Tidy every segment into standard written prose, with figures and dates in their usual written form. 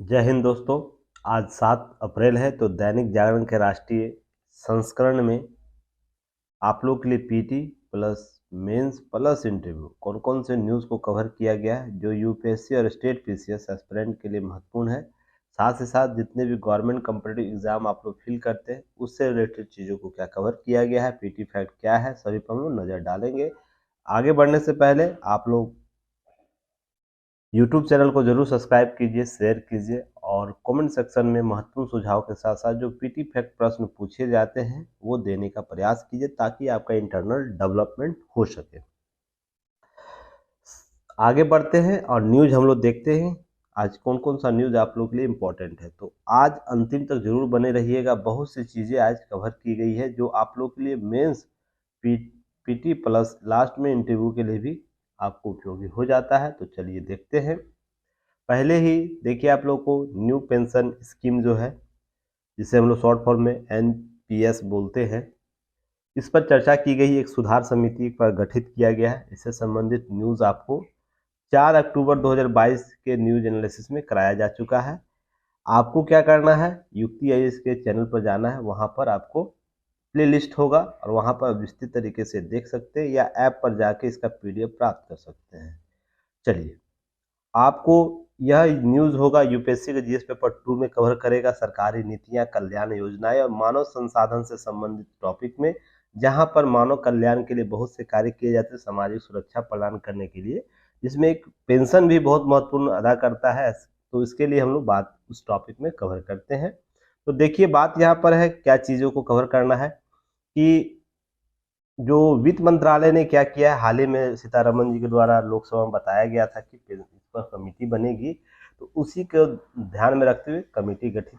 जय हिंद दोस्तों। आज 7 अप्रैल है तो दैनिक जागरण के राष्ट्रीय संस्करण में आप लोग के लिए PT plus mains plus interview कौन कौन से न्यूज़ को कवर किया गया है जो यूपीएससी और स्टेट पीसीएस एस्पिरेंट के लिए महत्वपूर्ण है। साथ ही साथ जितने भी गवर्नमेंट कॉम्पिटिटिव एग्जाम आप लोग फिल करते हैं उससे रिलेटेड चीज़ों को क्या कवर किया गया है, पीटी फैक्ट क्या है, सभी पर हम लोग नज़र डालेंगे। आगे बढ़ने से पहले आप लोग यूट्यूब चैनल को जरूर सब्सक्राइब कीजिए, शेयर कीजिए और कमेंट सेक्शन में महत्वपूर्ण सुझाव के साथ साथ जो पीटी फैक्ट प्रश्न पूछे जाते हैं वो देने का प्रयास कीजिए ताकि आपका इंटरनल डेवलपमेंट हो सके। आगे बढ़ते हैं और न्यूज़ हम लोग देखते हैं आज कौन कौन सा न्यूज़ आप लोग के लिए इम्पोर्टेंट है। तो आज अंतिम तक जरूर बने रहिएगा, बहुत सी चीज़ें आज कवर की गई है जो आप लोग के लिए मेंस पीटी प्लस लास्ट में इंटरव्यू के लिए भी आपको उपयोगी हो जाता है। तो चलिए देखते हैं। पहले ही देखिए आप लोग को न्यू पेंशन स्कीम जो है जिसे हम लोग शॉर्ट फॉर्म में एनपीएस बोलते हैं, इस पर चर्चा की गई। एक सुधार समिति पर गठित किया गया है। इससे संबंधित न्यूज़ आपको 4 अक्टूबर 2022 के न्यूज एनालिसिस में कराया जा चुका है। आपको क्या करना है, युक्ति आईएएस के चैनल पर जाना है, वहां पर आपको प्ले लिस्ट होगा और वहां पर विस्तृत तरीके से देख सकते हैं या ऐप पर जाके इसका पीडीएफ प्राप्त कर सकते हैं। चलिए, आपको यह न्यूज़ होगा यूपीएससी के जीएस पेपर 2 में कवर करेगा सरकारी नीतियां, कल्याण योजनाएं और मानव संसाधन से संबंधित टॉपिक में, जहां पर मानव कल्याण के लिए बहुत से कार्य किए जाते हैं सामाजिक सुरक्षा प्रदान करने के लिए, जिसमें एक पेंशन भी बहुत महत्वपूर्ण अदा करता है। तो इसके लिए हम लोग बात उस टॉपिक में कवर करते हैं। तो देखिए, बात यहाँ पर है क्या चीज़ों को कवर करना है कि जो वित्त मंत्रालय ने क्या किया है, हाल ही में सीतारमन जी के द्वारा लोकसभा में बताया गया था कि इस पर कमेटी बनेगी, तो उसी को ध्यान में रखते हुए कमेटी गठित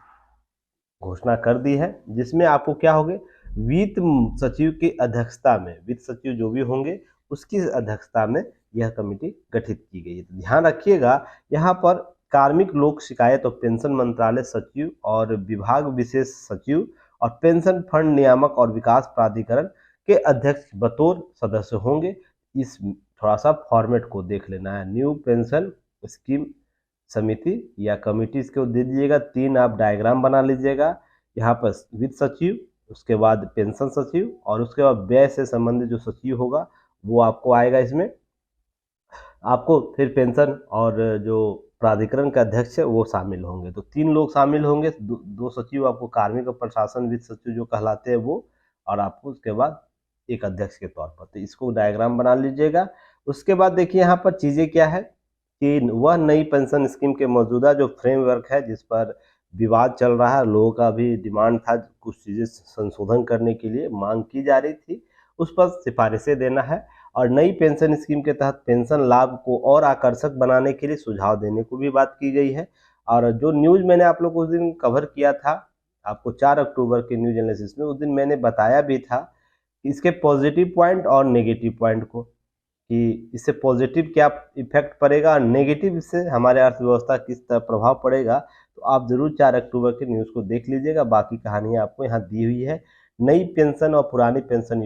घोषणा कर दी है, जिसमें आपको क्या होगे, वित्त सचिव की अध्यक्षता में, वित्त सचिव जो भी होंगे उसकी अध्यक्षता में यह कमेटी गठित की गई है। तो ध्यान रखिएगा, यहाँ पर कार्मिक लोक शिकायत और पेंशन मंत्रालय सचिव और विभाग विशेष सचिव और पेंशन फंड नियामक और विकास प्राधिकरण के अध्यक्ष बतौर सदस्य होंगे। इस थोड़ा सा फॉर्मेट को देख लेना है, न्यू पेंशन स्कीम समिति या कमिटी, इसको दे दीजिएगा। 3 आप डायग्राम बना लीजिएगा। यहाँ पर वित्त सचिव, उसके बाद पेंशन सचिव और उसके बाद व्यय से संबंधित जो सचिव होगा वो आपको आएगा। इसमें आपको फिर पेंशन और जो प्राधिकरण का अध्यक्ष है वो शामिल होंगे। तो 3 लोग शामिल होंगे, दो सचिव आपको कार्मिक और प्रशासन वित्त सचिव जो कहलाते हैं वो, और आपको उसके बाद एक अध्यक्ष के तौर पर। तो इसको डायग्राम बना लीजिएगा। उसके बाद देखिए यहाँ पर चीज़ें क्या है कि वह नई पेंशन स्कीम के मौजूदा जो फ्रेमवर्क है जिस पर विवाद चल रहा है, लोगों का भी डिमांड था, कुछ चीज़ें संशोधन करने के लिए मांग की जा रही थी, उस पर सिफारिशें देना है और नई पेंशन स्कीम के तहत पेंशन लाभ को और आकर्षक बनाने के लिए सुझाव देने को भी बात की गई है। और जो न्यूज़ मैंने आप लोग को उस दिन कवर किया था, आपको 4 अक्टूबर के न्यूज एनालिसिस में, उस दिन मैंने बताया भी था कि इसके पॉजिटिव पॉइंट और नेगेटिव पॉइंट को, कि इससे पॉजिटिव क्या इफेक्ट पड़ेगा और नेगेटिव से हमारे अर्थव्यवस्था किस तरह प्रभाव पड़ेगा। तो आप जरूर 4 अक्टूबर के न्यूज़ को देख लीजिएगा। बाकी कहानियाँ आपको यहाँ दी हुई है नई पेंशन और पुरानी पेंशन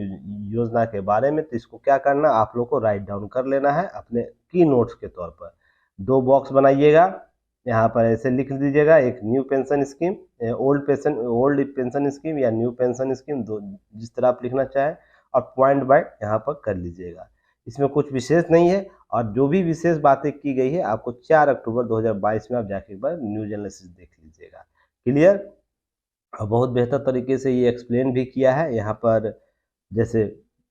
योजना के बारे में। तो इसको क्या करना, आप लोग को राइट डाउन कर लेना है अपने की नोट्स के तौर पर। 2 बॉक्स बनाइएगा, यहाँ पर ऐसे लिख दीजिएगा, एक new pension scheme, old pension scheme या न्यू पेंशन स्कीम, दो जिस तरह आप लिखना चाहें, और पॉइंट बाय यहाँ पर कर लीजिएगा। इसमें कुछ विशेष नहीं है और जो भी विशेष बातें की गई है आपको 4 अक्टूबर 2022 में आप जाके एक बार न्यूज एनालिसिस देख लीजिएगा। क्लियर? और बहुत बेहतर तरीके से ये एक्सप्लेन भी किया है यहाँ पर, जैसे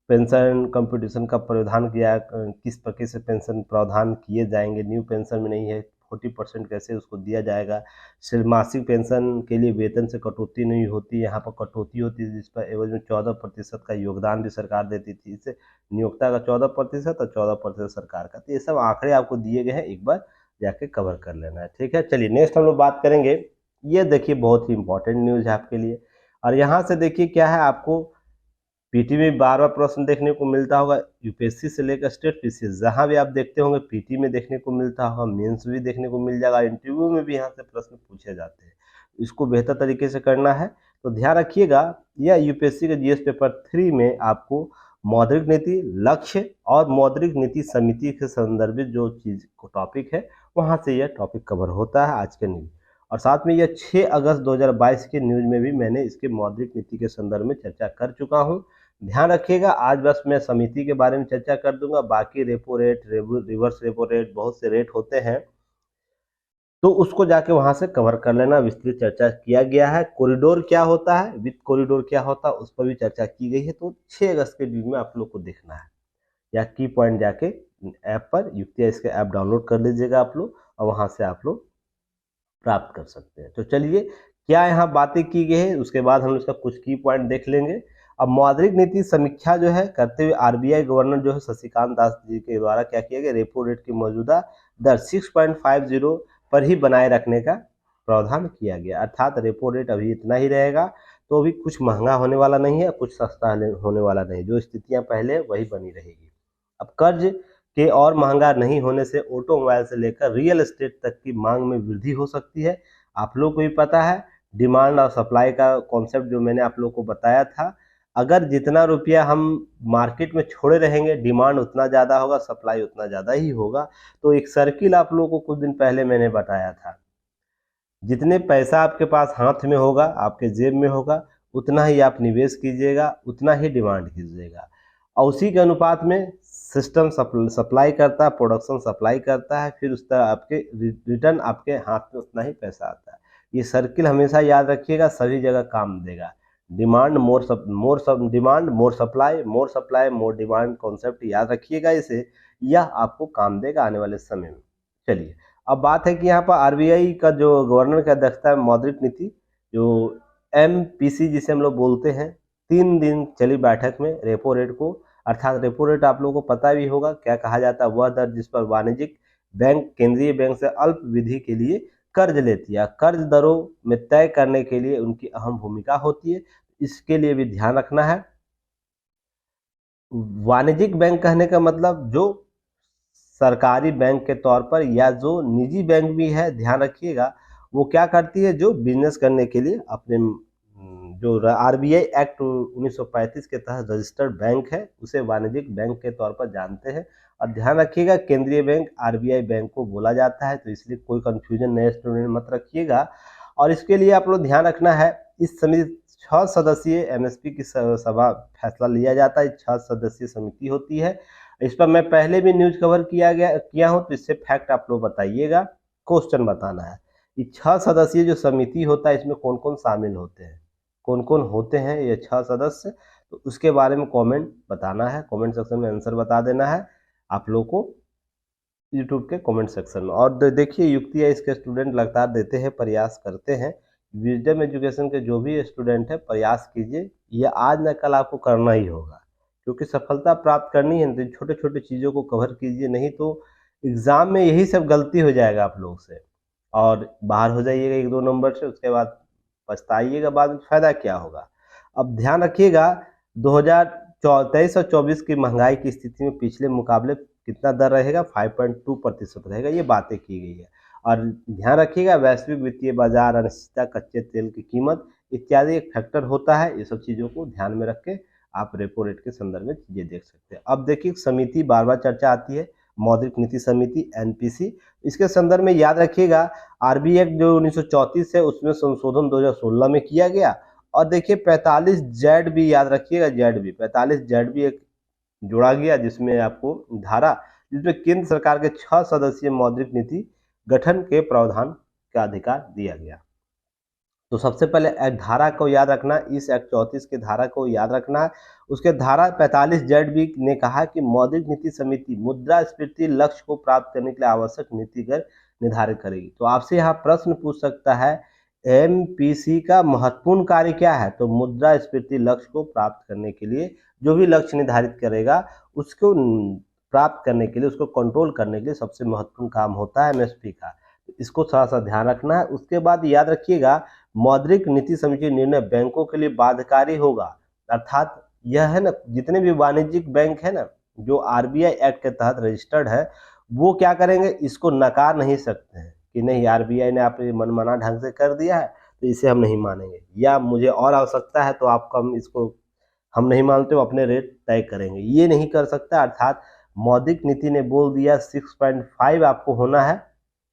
पेंशन कंपटीशन का प्रावधान किया है, किस प्रकार से पेंशन प्रावधान किए जाएंगे, न्यू पेंशन में नहीं है, 40% कैसे उसको दिया जाएगा, सिर्फ मासिक पेंशन के लिए वेतन से कटौती नहीं होती, यहाँ पर कटौती होती है जिस पर एवज में 14% का योगदान भी सरकार देती थी। इससे नियोक्ता का 14% और 14% सरकार का। तो ये सब आंकड़े आपको दिए गए हैं, एक बार जाके कवर कर लेना है। ठीक है, चलिए नेक्स्ट हम लोग बात करेंगे। ये देखिए बहुत ही इंपॉर्टेंट न्यूज़ है आपके लिए। और यहाँ से देखिए क्या है, आपको पीटी में बार बार प्रश्न देखने को मिलता होगा, यूपीएससी से लेकर स्टेट पीसीएस जहाँ भी आप देखते होंगे पीटी में देखने को मिलता होगा, मेंस भी देखने को मिल जाएगा, इंटरव्यू में भी यहाँ से प्रश्न पूछे जाते हैं। इसको बेहतर तरीके से करना है तो ध्यान रखिएगा, यह यूपीएससी के जीएस पेपर 3 में आपको मौद्रिक नीति लक्ष्य और मौद्रिक नीति समिति के संदर्भित जो चीज को टॉपिक है वहाँ से यह टॉपिक कवर होता है आज के न्यूज। और साथ में यह 6 अगस्त 2022 के न्यूज में भी मैंने इसके मौद्रिक नीति के संदर्भ में चर्चा कर चुका हूं। ध्यान रखिएगा, आज बस मैं समिति के बारे में चर्चा कर दूंगा, बाकी repo rate, reverse repo rate, बहुत से रेट होते हैं तो उसको जाके वहां से कवर कर लेना। विस्तृत चर्चा किया गया है। कॉरिडोर क्या होता है, वित्त कॉरिडोर क्या होता है, उस पर भी चर्चा की गई है। तो 6 अगस्त के न्यूज में आप लोग को देखना है, या की पॉइंट जाके ऐप पर युक्तिया इसके ऐप डाउनलोड कर लीजिएगा आप लोग, और वहां से आप लोग प्राप्त कर सकते हैं। तो चलिए, क्या यहाँ बातें की गई है, उसके बाद हम इसका कुछ की पॉइंट देख लेंगे। अब मौद्रिक नीति समीक्षा जो है करते हुए आरबीआई गवर्नर जो है शशिकांत दास जी के द्वारा क्या किया गया, रेपो रेट की मौजूदा दर 6.50 पर ही बनाए रखने का प्रावधान किया गया। अर्थात रेपो रेट अभी इतना ही रहेगा, तो अभी कुछ महंगा होने वाला नहीं है, कुछ सस्ता होने वाला नहीं, जो स्थितियां पहले वही बनी रहेगी। अब कर्ज के और महंगा नहीं होने से ऑटोमोबाइल से लेकर रियल एस्टेट तक की मांग में वृद्धि हो सकती है। आप लोग को भी पता है, डिमांड और सप्लाई का कॉन्सेप्ट जो मैंने आप लोग को बताया था, अगर जितना रुपया हम मार्केट में छोड़े रहेंगे, डिमांड उतना ज़्यादा होगा, सप्लाई उतना ज़्यादा ही होगा। तो एक सर्किल आप लोगों को कुछ दिन पहले मैंने बताया था, जितने पैसा आपके पास हाथ में होगा, आपके जेब में होगा, उतना ही आप निवेश कीजिएगा, उतना ही डिमांड कीजिएगा, और उसी के अनुपात में सिस्टम सप्लाई करता है, प्रोडक्शन सप्लाई करता है, फिर उस तरह आपके रिटर्न आपके हाथ में उतना ही पैसा आता है। ये सर्किल हमेशा याद रखिएगा, सभी जगह काम देगा। Demand demand more supply more demand concept याद रखिएगा इसे, यह आपको काम देगा आने वाले समय में। चलिए, अब बात है कि यहाँ पर आरबीआई का जो गवर्नर की अध्यक्षता है मौद्रिक नीति, जो एमपीसी जिसे हम लोग बोलते हैं, 3 दिन चली बैठक में रेपो रेट को, अर्थात रेपो रेट आप लोगों को पता भी होगा क्या कहा जाता है, वह दर जिस पर वाणिज्यिक बैंक केंद्रीय बैंक से अल्प विधि के लिए कर्ज लेती है। कर्ज दरों में तय करने के लिए उनकी अहम भूमिका होती है, इसके लिए भी ध्यान रखना है। वाणिज्यिक बैंक कहने का मतलब जो सरकारी बैंक के तौर पर, या जो निजी बैंक भी है, ध्यान रखिएगा, वो क्या करती है, जो बिजनेस करने के लिए अपने जो आरबीआई एक्ट 1935 के तहत रजिस्टर्ड बैंक है, उसे वाणिज्यिक बैंक के तौर पर जानते हैं। और ध्यान रखिएगा, केंद्रीय बैंक आरबीआई बैंक को बोला जाता है, तो इसलिए कोई कंफ्यूजन नए स्टूडेंट मत रखिएगा। और इसके लिए आप लोग ध्यान रखना है, इस समिति 6 सदस्यीय एमएसपी की सभा फैसला लिया जाता है, 6 सदस्यीय समिति होती है। इस पर मैं पहले भी न्यूज कवर किया हूं, तो इससे फैक्ट आप लोग बताइएगा, क्वेश्चन बताना है। ये 6 सदस्यीय जो समिति होता है, इसमें कौन कौन शामिल होते हैं, कौन कौन होते हैं ये 6 सदस्य, तो उसके बारे में कमेंट बताना है, कमेंट सेक्शन में आंसर बता देना है आप लोग को, यूट्यूब के कमेंट सेक्शन में। और देखिए, युक्तिया इसके स्टूडेंट लगातार देते हैं, प्रयास करते हैं। विजडम एजुकेशन के जो भी स्टूडेंट है, प्रयास कीजिए, यह आज न कल आपको करना ही होगा, क्योंकि सफलता प्राप्त करनी है तो छोटे छोटे चीज़ों को कवर कीजिए, नहीं तो एग्ज़ाम में यही सब गलती हो जाएगा आप लोग से, और बाहर हो जाइएगा 1-2 नंबर से, उसके बाद पछताइएगा, बाद में फ़ायदा क्या होगा। अब ध्यान रखिएगा, 2023 और 24 की महंगाई की स्थिति में पिछले मुकाबले कितना दर रहेगा, 5.2% रहेगा, ये बातें की गई है। और ध्यान रखिएगा, वैश्विक वित्तीय बाजार, अनिश्चितता, कच्चे तेल की कीमत इत्यादि एक फैक्टर होता है। ये सब चीज़ों को ध्यान में रख के आप रेपो रेट के संदर्भ में चीज़ें देख सकते हैं। अब देखिए, समिति बार बार चर्चा आती है, मौद्रिक नीति समिति एनपीसी, इसके संदर्भ में याद रखिएगा, आरबीआई एक्ट जो 1934 है, उसमें संशोधन 2016 में किया गया। और देखिए, 45 जेड भी याद रखिएगा, जेड भी 45 जेड भी एक जोड़ा गया, जिसमें आपको धारा, जिसमें केंद्र सरकार के 6 सदस्यीय मौद्रिक नीति गठन के प्रावधान का अधिकार दिया गया। तो सबसे पहले एक धारा को याद रखना, इस एक्ट 34 के धारा को याद रखना है। उसके धारा 45 जेड भी ने कहा कि मौद्रिक नीति समिति मुद्रास्फीति लक्ष्य को प्राप्त करने के लिए आवश्यक नीतिगत निर्धारित करेगी। तो आपसे यहाँ प्रश्न पूछ सकता है, एमपीसी का महत्वपूर्ण कार्य क्या है, तो मुद्रास्फीति लक्ष्य को प्राप्त करने के लिए जो भी लक्ष्य निर्धारित करेगा, उसको प्राप्त करने के लिए, उसको कंट्रोल करने के लिए सबसे महत्वपूर्ण काम होता है एमएसपी का। इसको थोड़ा सा ध्यान रखना है। उसके बाद याद रखिएगा, मौद्रिक नीति समिति निर्णय बैंकों के लिए बाध्यकारी होगा, अर्थात यह है ना, जितने भी वाणिज्यिक बैंक है ना, जो आरबीआई एक्ट के तहत रजिस्टर्ड है, वो क्या करेंगे, इसको नकार नहीं सकते हैं कि नहीं, आरबीआई ने आप मनमाना ढंग से कर दिया है तो इसे हम नहीं मानेंगे, या मुझे और आवश्यकता है तो आपको हम नहीं मानते हो, अपने रेट तय करेंगे, ये नहीं कर सकता। अर्थात मौद्रिक नीति ने बोल दिया 6.5 आपको होना है,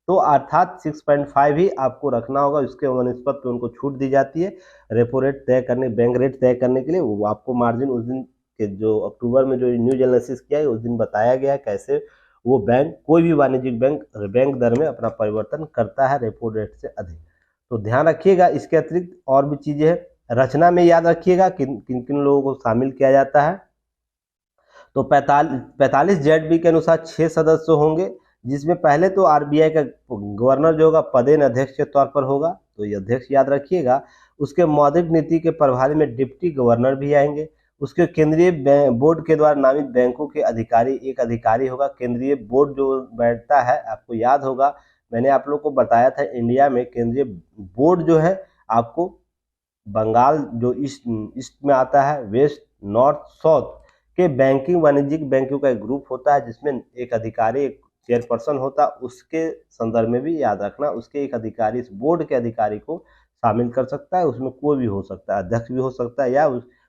तो अर्थात 6.5 ही आपको रखना होगा, उसके वनस्पत पे उनको छूट दी जाती है रेपो रेट तय करने, बैंक रेट तय करने के लिए। वो आपको मार्जिन उस दिन के जो अक्टूबर में जो न्यूज एनालिसिस किया है उस दिन बताया गया है कैसे वो बैंक, कोई भी वाणिज्यिक बैंक दर में अपना परिवर्तन करता है रेपो रेट से अधिक। तो ध्यान रखिएगा। इसके अतिरिक्त और भी चीजें हैं, रचना में याद रखिएगा किन किन किन लोगों को शामिल किया जाता है। तो 45 जेड के अनुसार 6 सदस्य होंगे, जिसमें पहले तो आरबीआई का गवर्नर जो होगा पदेन अध्यक्ष के तौर पर होगा, तो ये अध्यक्ष याद रखिएगा। उसके मौद्रिक नीति के प्रभारी में डिप्टी गवर्नर भी आएंगे। उसके केंद्रीय बोर्ड के द्वारा नामित बैंकों के अधिकारी, एक अधिकारी होगा। केंद्रीय बोर्ड जो बैठता है, आपको याद होगा मैंने आप लोग को बताया था, इंडिया में केंद्रीय बोर्ड जो है आपको बंगाल जो ईस्ट ईस्ट में आता है, वेस्ट नॉर्थ साउथ के बैंकिंग वाणिज्यिक बैंकों का एक ग्रुप होता है, जिसमें एक अधिकारी, एक चेयरपर्सन होता है। उसके संदर्भ में भी याद रखना, उसके एक अधिकारी, इस बोर्ड के अधिकारी को शामिल कर सकता है। उसमें कोई भी हो सकता है, अध्यक्ष भी हो सकता है या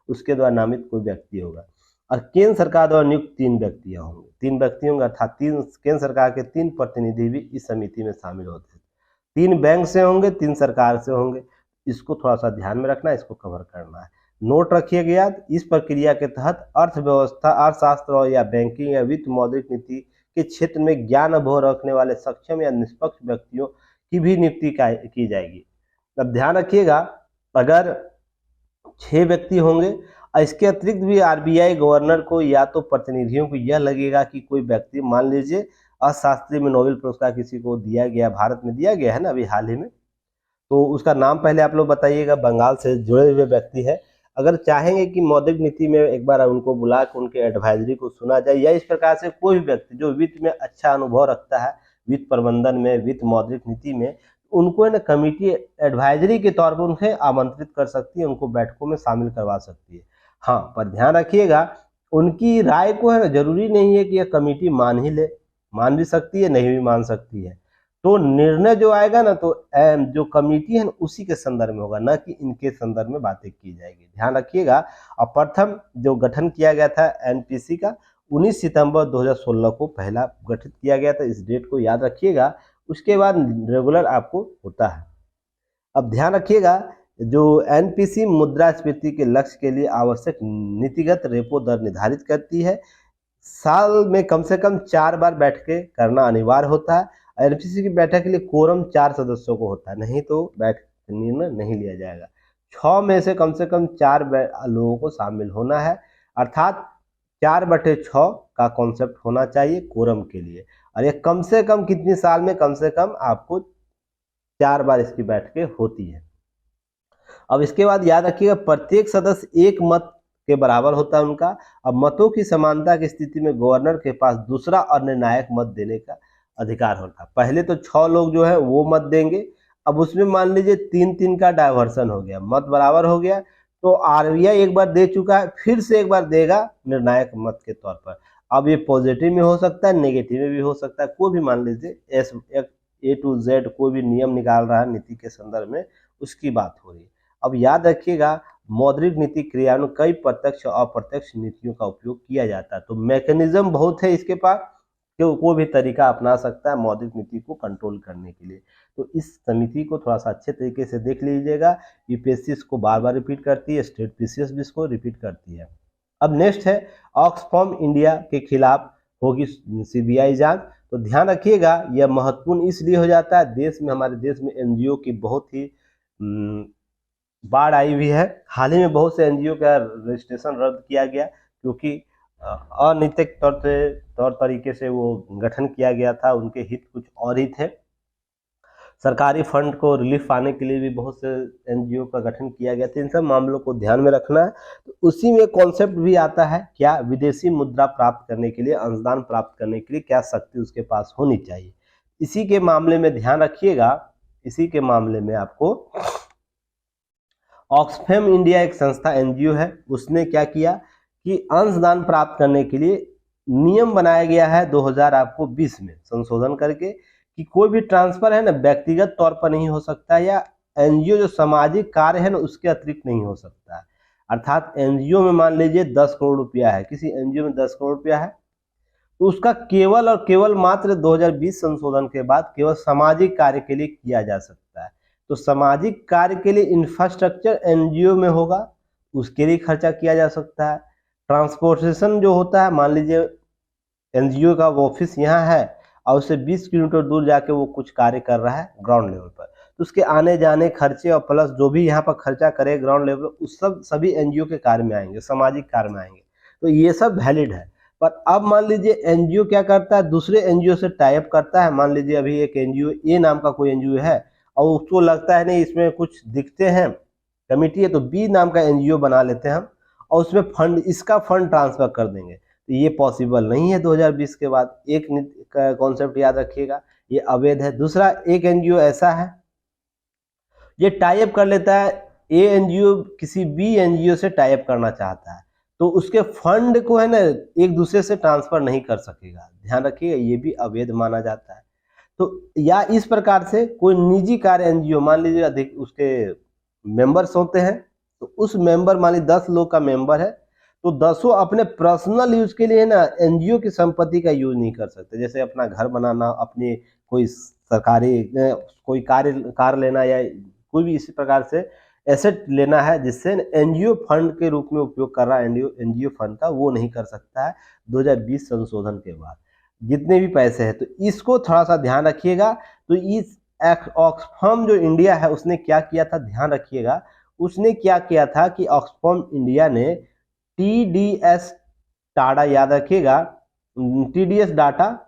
उसके द्वारा नामित कोई व्यक्ति होगा। और केंद्र सरकार द्वारा नियुक्त 3 व्यक्ति होंगे, 3 व्यक्ति होंगे, अर्थात केंद्र सरकार के 3 प्रतिनिधि भी इस समिति में शामिल होते हैं। 3 बैंक से होंगे, 3 सरकार से होंगे। इसको थोड़ा सा ध्यान में रखना है, इसको कवर करना है। नोट रखिएगा याद, इस प्रक्रिया के तहत अर्थव्यवस्था, अर्थशास्त्र या बैंकिंग या वित्त मौद्रिक नीति के क्षेत्र में ज्ञान अनुभव रखने वाले सक्षम या निष्पक्ष व्यक्तियों की भी नियुक्ति की जाएगी। अब ध्यान रखिएगा, अगर 6 व्यक्ति होंगे, इसके अतिरिक्त भी आरबीआई गवर्नर को या तो प्रतिनिधियों को यह लगेगा कि कोई व्यक्ति, मान लीजिए अर्थशास्त्री में नोबेल पुरस्कार किसी को दिया गया, भारत में दिया गया है ना अभी हाल ही में, तो उसका नाम पहले आप लोग बताइएगा, बंगाल से जुड़े हुए व्यक्ति है। अगर चाहेंगे कि मौद्रिक नीति में एक बार उनको बुला के उनके एडवाइजरी को सुना जाए, या इस प्रकार से कोई भी व्यक्ति जो वित्त में अच्छा अनुभव रखता है, वित्त प्रबंधन में, वित्त मौद्रिक नीति में, उनको ना कमेटी एडवाइजरी के तौर पर उन्हें आमंत्रित कर सकती है, उनको बैठकों में शामिल करवा सकती है। हाँ, पर ध्यान रखिएगा उनकी राय को है ना, जरूरी नहीं है कि यह कमेटी मान ही ले, मान भी सकती है, नहीं भी मान सकती है। तो निर्णय जो आएगा ना, तो जो कमेटी है ना उसी के संदर्भ में होगा, ना कि इनके संदर्भ में बातें की जाएगी। ध्यान रखिएगा। और प्रथम जो गठन किया गया था एनपीसी का 19 सितंबर 2016 को पहला गठित किया गया था, इस डेट को याद रखिएगा। उसके बाद रेगुलर आपको होता है। अब ध्यान रखिएगा, जो एनपीसी मुद्रास्फीति के लक्ष्य के लिए आवश्यक नीतिगत रेपो दर निर्धारित करती है। साल में कम से कम 4 बार बैठकें करना अनिवार्य होता है। एनपीसी की बैठक के लिए कोरम 4 सदस्यों को होता है, नहीं तो बैठक निर्णय नहीं लिया जाएगा। 6 में से कम 4 लोगों को शामिल होना है, अर्थात 4/6 का कॉन्सेप्ट होना चाहिए कोरम के लिए। और ये कम से कम कितनी साल में, कम से कम आपको 4 बार इसकी बैठकें होती है। अब इसके बाद याद रखिएगा, प्रत्येक सदस्य एक मत के बराबर होता है उनका। अब मतों की समानता की स्थिति में गवर्नर के पास दूसरा और निर्णायक मत देने का अधिकार होता है। पहले तो 6 लोग जो है वो मत देंगे, अब उसमें मान लीजिए 3-3 का डायवर्सन हो गया, मत बराबर हो गया, तो आरबीआई एक बार दे चुका है, फिर से एक बार देगा निर्णायक मत के तौर पर। अब ये पॉजिटिव में हो सकता है, नेगेटिव में भी हो सकता है, कोई भी मान लीजिए A to Z कोई भी नियम निकाल रहा है नीति के संदर्भ में, उसकी बात हो रही है। अब याद रखिएगा, मौद्रिक नीति क्रियान्वयन कई प्रत्यक्ष और अप्रत्यक्ष नीतियों का उपयोग किया जाता है। तो मैकेनिज्म बहुत है इसके पास, कि कोई भी तरीका अपना सकता है मौद्रिक नीति को कंट्रोल करने के लिए। तो इस समिति को थोड़ा सा अच्छे तरीके से देख लीजिएगा। यूपीएससी इसको बार बार रिपीट करती है, स्टेट पीसीएस भी इसको रिपीट करती है। अब नेक्स्ट है, ऑक्सफैम इंडिया के खिलाफ होगी सीबीआई जांच। तो ध्यान रखिएगा, यह महत्वपूर्ण इसलिए हो जाता है, देश में, हमारे देश में एनजीओ की बहुत ही बाढ़ आई हुई है। हाल ही में बहुत से एनजीओ का रजिस्ट्रेशन रद्द किया गया, क्योंकि अनैतिक तौर तरीके से वो गठन किया गया था, उनके हित कुछ और ही थे। सरकारी फंड को रिलीफ पाने के लिए भी बहुत से एनजीओ का गठन किया गया था। इन सब मामलों को ध्यान में रखना है। तो उसी में कॉन्सेप्ट भी आता है, क्या विदेशी मुद्रा प्राप्त करने के लिए, अंशदान प्राप्त करने के लिए क्या शक्ति उसके पास होनी चाहिए। इसी के मामले में ध्यान रखिएगा, इसी के मामले में आपको ऑक्सफैम इंडिया एक संस्था एनजीओ है, उसने क्या किया कि अंशदान प्राप्त करने के लिए नियम बनाया गया है 2020 में संशोधन करके, कि कोई भी ट्रांसफर है ना व्यक्तिगत तौर पर नहीं हो सकता, या एनजीओ जो सामाजिक कार्य है ना उसके अतिरिक्त नहीं हो सकता है। अर्थात एनजीओ में मान लीजिए 10 करोड़ रुपया है, किसी एनजीओ में 10 करोड़ रुपया है, तो उसका केवल और केवल मात्र 2020 संशोधन के बाद केवल सामाजिक कार्य के लिए किया जा सकता है। तो सामाजिक कार्य के लिए इंफ्रास्ट्रक्चर एनजीओ में होगा, उसके लिए खर्चा किया जा सकता है। ट्रांसपोर्टेशन जो होता है, मान लीजिए एनजीओ का वो ऑफिस यहाँ है और उससे 20 किलोमीटर दूर जाके वो कुछ कार्य कर रहा है ग्राउंड लेवल पर, तो उसके आने जाने खर्चे और प्लस जो भी यहाँ पर खर्चा करे ग्राउंड लेवल पर, उस सब सभी एनजीओ के कार्य में आएंगे, सामाजिक कार्य में आएंगे। तो ये सब वैलिड है। पर अब मान लीजिए एनजीओ क्या करता है, दूसरे एनजीओ से टाई अप करता है। मान लीजिए अभी एक एनजीओ ए नाम का कोई एनजीओ है और उसको लगता है नहीं इसमें कुछ दिखते हैं कमिटी है, तो बी नाम का एनजीओ बना लेते हैं हम और उसमें फंड, इसका फंड ट्रांसफर कर देंगे। तो ये पॉसिबल नहीं है 2020 के बाद। एक कॉन्सेप्ट याद रखिएगा, ये अवैध है। दूसरा, एक एनजीओ ऐसा है ये टाई अप कर लेता है, ए एनजीओ किसी बी एनजीओ से टाई अप करना चाहता है, तो उसके फंड को है ना एक दूसरे से ट्रांसफर नहीं कर सकेगा। ध्यान रखिएगा, ये भी अवैध माना जाता है। तो या इस प्रकार से कोई निजी कार्य एनजीओ, मान लीजिए अधिक उसके मेंबर्स होते हैं, तो उस मेंबर मान लीजिए 10 लोग का मेंबर है, तो 10 अपने पर्सनल यूज के लिए ना एनजीओ की संपत्ति का यूज नहीं कर सकते। जैसे अपना घर बनाना, अपनी कोई सरकारी कोई कार लेना या कोई भी इसी प्रकार से एसेट लेना है जिससे एनजीओ फंड के रूप में उपयोग कर रहा है एनजीओ फंड का, वो नहीं कर सकता है 2020 संशोधन के बाद जितने भी पैसे हैं। तो इसको थोड़ा सा ध्यान रखिएगा। तो इस ऑक्सफैम जो इंडिया है उसने क्या किया था, ध्यान रखिएगा, उसने क्या किया था कि ऑक्सफैम इंडिया ने टीडीएस टाटा, याद रखिएगा, टीडीएस डाटा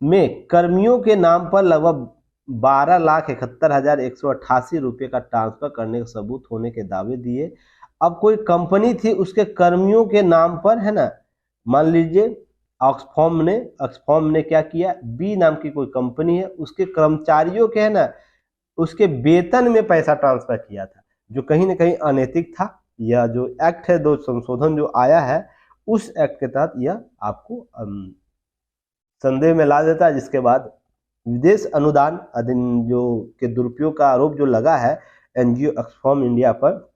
में कर्मियों के नाम पर लगभग 12,71,188 रुपये का ट्रांसफर करने का सबूत होने के दावे दिए। अब कोई कंपनी थी उसके कर्मियों के नाम पर, है ना, मान लीजिए ऑक्सफैम ने क्या किया, बी नाम की कोई कंपनी है, उसके कर्मचारियों के, है ना, उसके वेतन में पैसा ट्रांसफर किया था, जो कहीं ना कहीं अनैतिक था। यह जो एक्ट है, दो संशोधन जो आया है, उस एक्ट के तहत यह आपको संदेह में ला देता है। जिसके बाद विदेश अनुदान अधिनियम जो के दुरुपयोग का आरोप जो लगा है एनजीओ ऑक्सफैम इंडिया पर,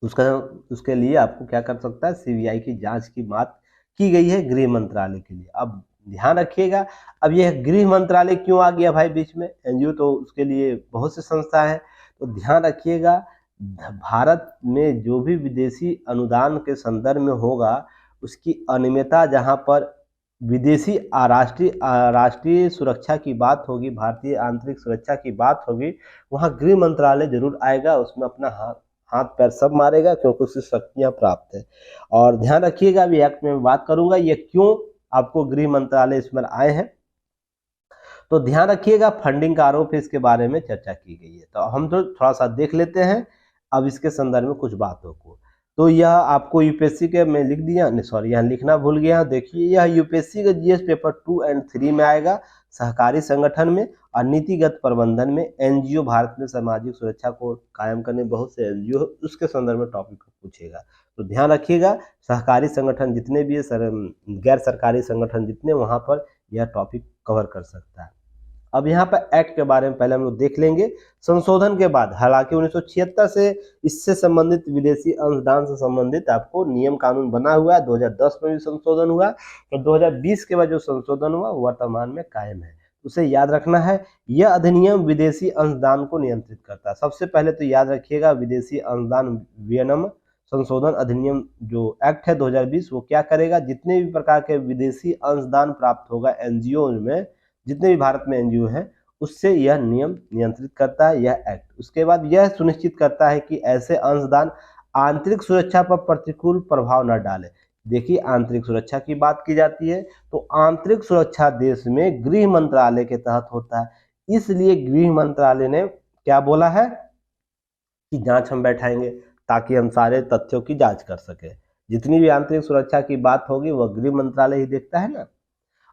उसके लिए आपको क्या कर सकता है, सीबीआई की जांच की बात की गई है गृह मंत्रालय के लिए। अब ध्यान रखिएगा, अब यह गृह मंत्रालय क्यों आ गया भाई बीच में, एनजीओ तो उसके लिए बहुत सी संस्था है। तो ध्यान रखिएगा, भारत में जो भी विदेशी अनुदान के संदर्भ में होगा उसकी अनियमितता, जहां पर विदेशी राष्ट्रीय सुरक्षा की बात होगी, भारतीय आंतरिक सुरक्षा की बात होगी, वहां गृह मंत्रालय जरूर आएगा, उसमें अपना हाथ पैर सब मारेगा, क्योंकि उसकी शक्तियां प्राप्त है। और ध्यान रखिएगा, अभी एक्ट में बात करूंगा ये क्यों आपको गृह मंत्रालय इसमें आए हैं। तो ध्यान रखिएगा, फंडिंग का आरोप है, इसके बारे में चर्चा की गई है। तो हम तो थोड़ा सा देख लेते हैं अब इसके संदर्भ में कुछ बातों को। तो यह आपको यूपीएससी के मैं लिख दिया, नहीं सॉरी यहाँ लिखना भूल गया। देखिए यह यूपीएससी का जीएस पेपर 2 और 3 में आएगा, सहकारी संगठन में और नीतिगत प्रबंधन में। एनजीओ भारत में सामाजिक सुरक्षा को कायम करने बहुत से एनजीओ, उसके संदर्भ में टॉपिक पूछेगा। तो ध्यान रखिएगा, सहकारी संगठन जितने भी है, गैर सरकारी संगठन जितने, वहां पर यह टॉपिक कवर कर सकता है। अब यहाँ पर एक्ट के बारे में पहले हम लोग देख लेंगे। संशोधन के बाद, हालांकि 1976 से इससे संबंधित विदेशी अंशदान से संबंधित आपको नियम कानून बना हुआ है, 2010 में भी संशोधन हुआ, और 2020 के बाद जो संशोधन हुआ वर्तमान में कायम है। उसे याद रखना है, यह अधिनियम विदेशी अंशदान को नियंत्रित करता है। सबसे पहले तो याद रखिएगा, विदेशी अंशदान विनियमन संशोधन अधिनियम जो एक्ट है 2020, वो क्या करेगा, जितने भी प्रकार के विदेशी अंशदान प्राप्त होगा एनजीओ में, जितने भी भारत में एनजीओ हैं, उससे यह नियम नियंत्रित करता है यह एक्ट। उसके बाद यह सुनिश्चित करता है कि ऐसे अंशदान आंतरिक सुरक्षा पर प्रतिकूल प्रभाव न डाले। देखिए आंतरिक सुरक्षा की बात की जाती है, तो आंतरिक सुरक्षा देश में गृह मंत्रालय के तहत होता है। इसलिए गृह मंत्रालय ने क्या बोला है कि जांच हम बैठाएंगे ताकि हम सारे तथ्यों की जांच कर सके। जितनी भी आंतरिक सुरक्षा की बात होगी वह गृह मंत्रालय ही देखता है ना।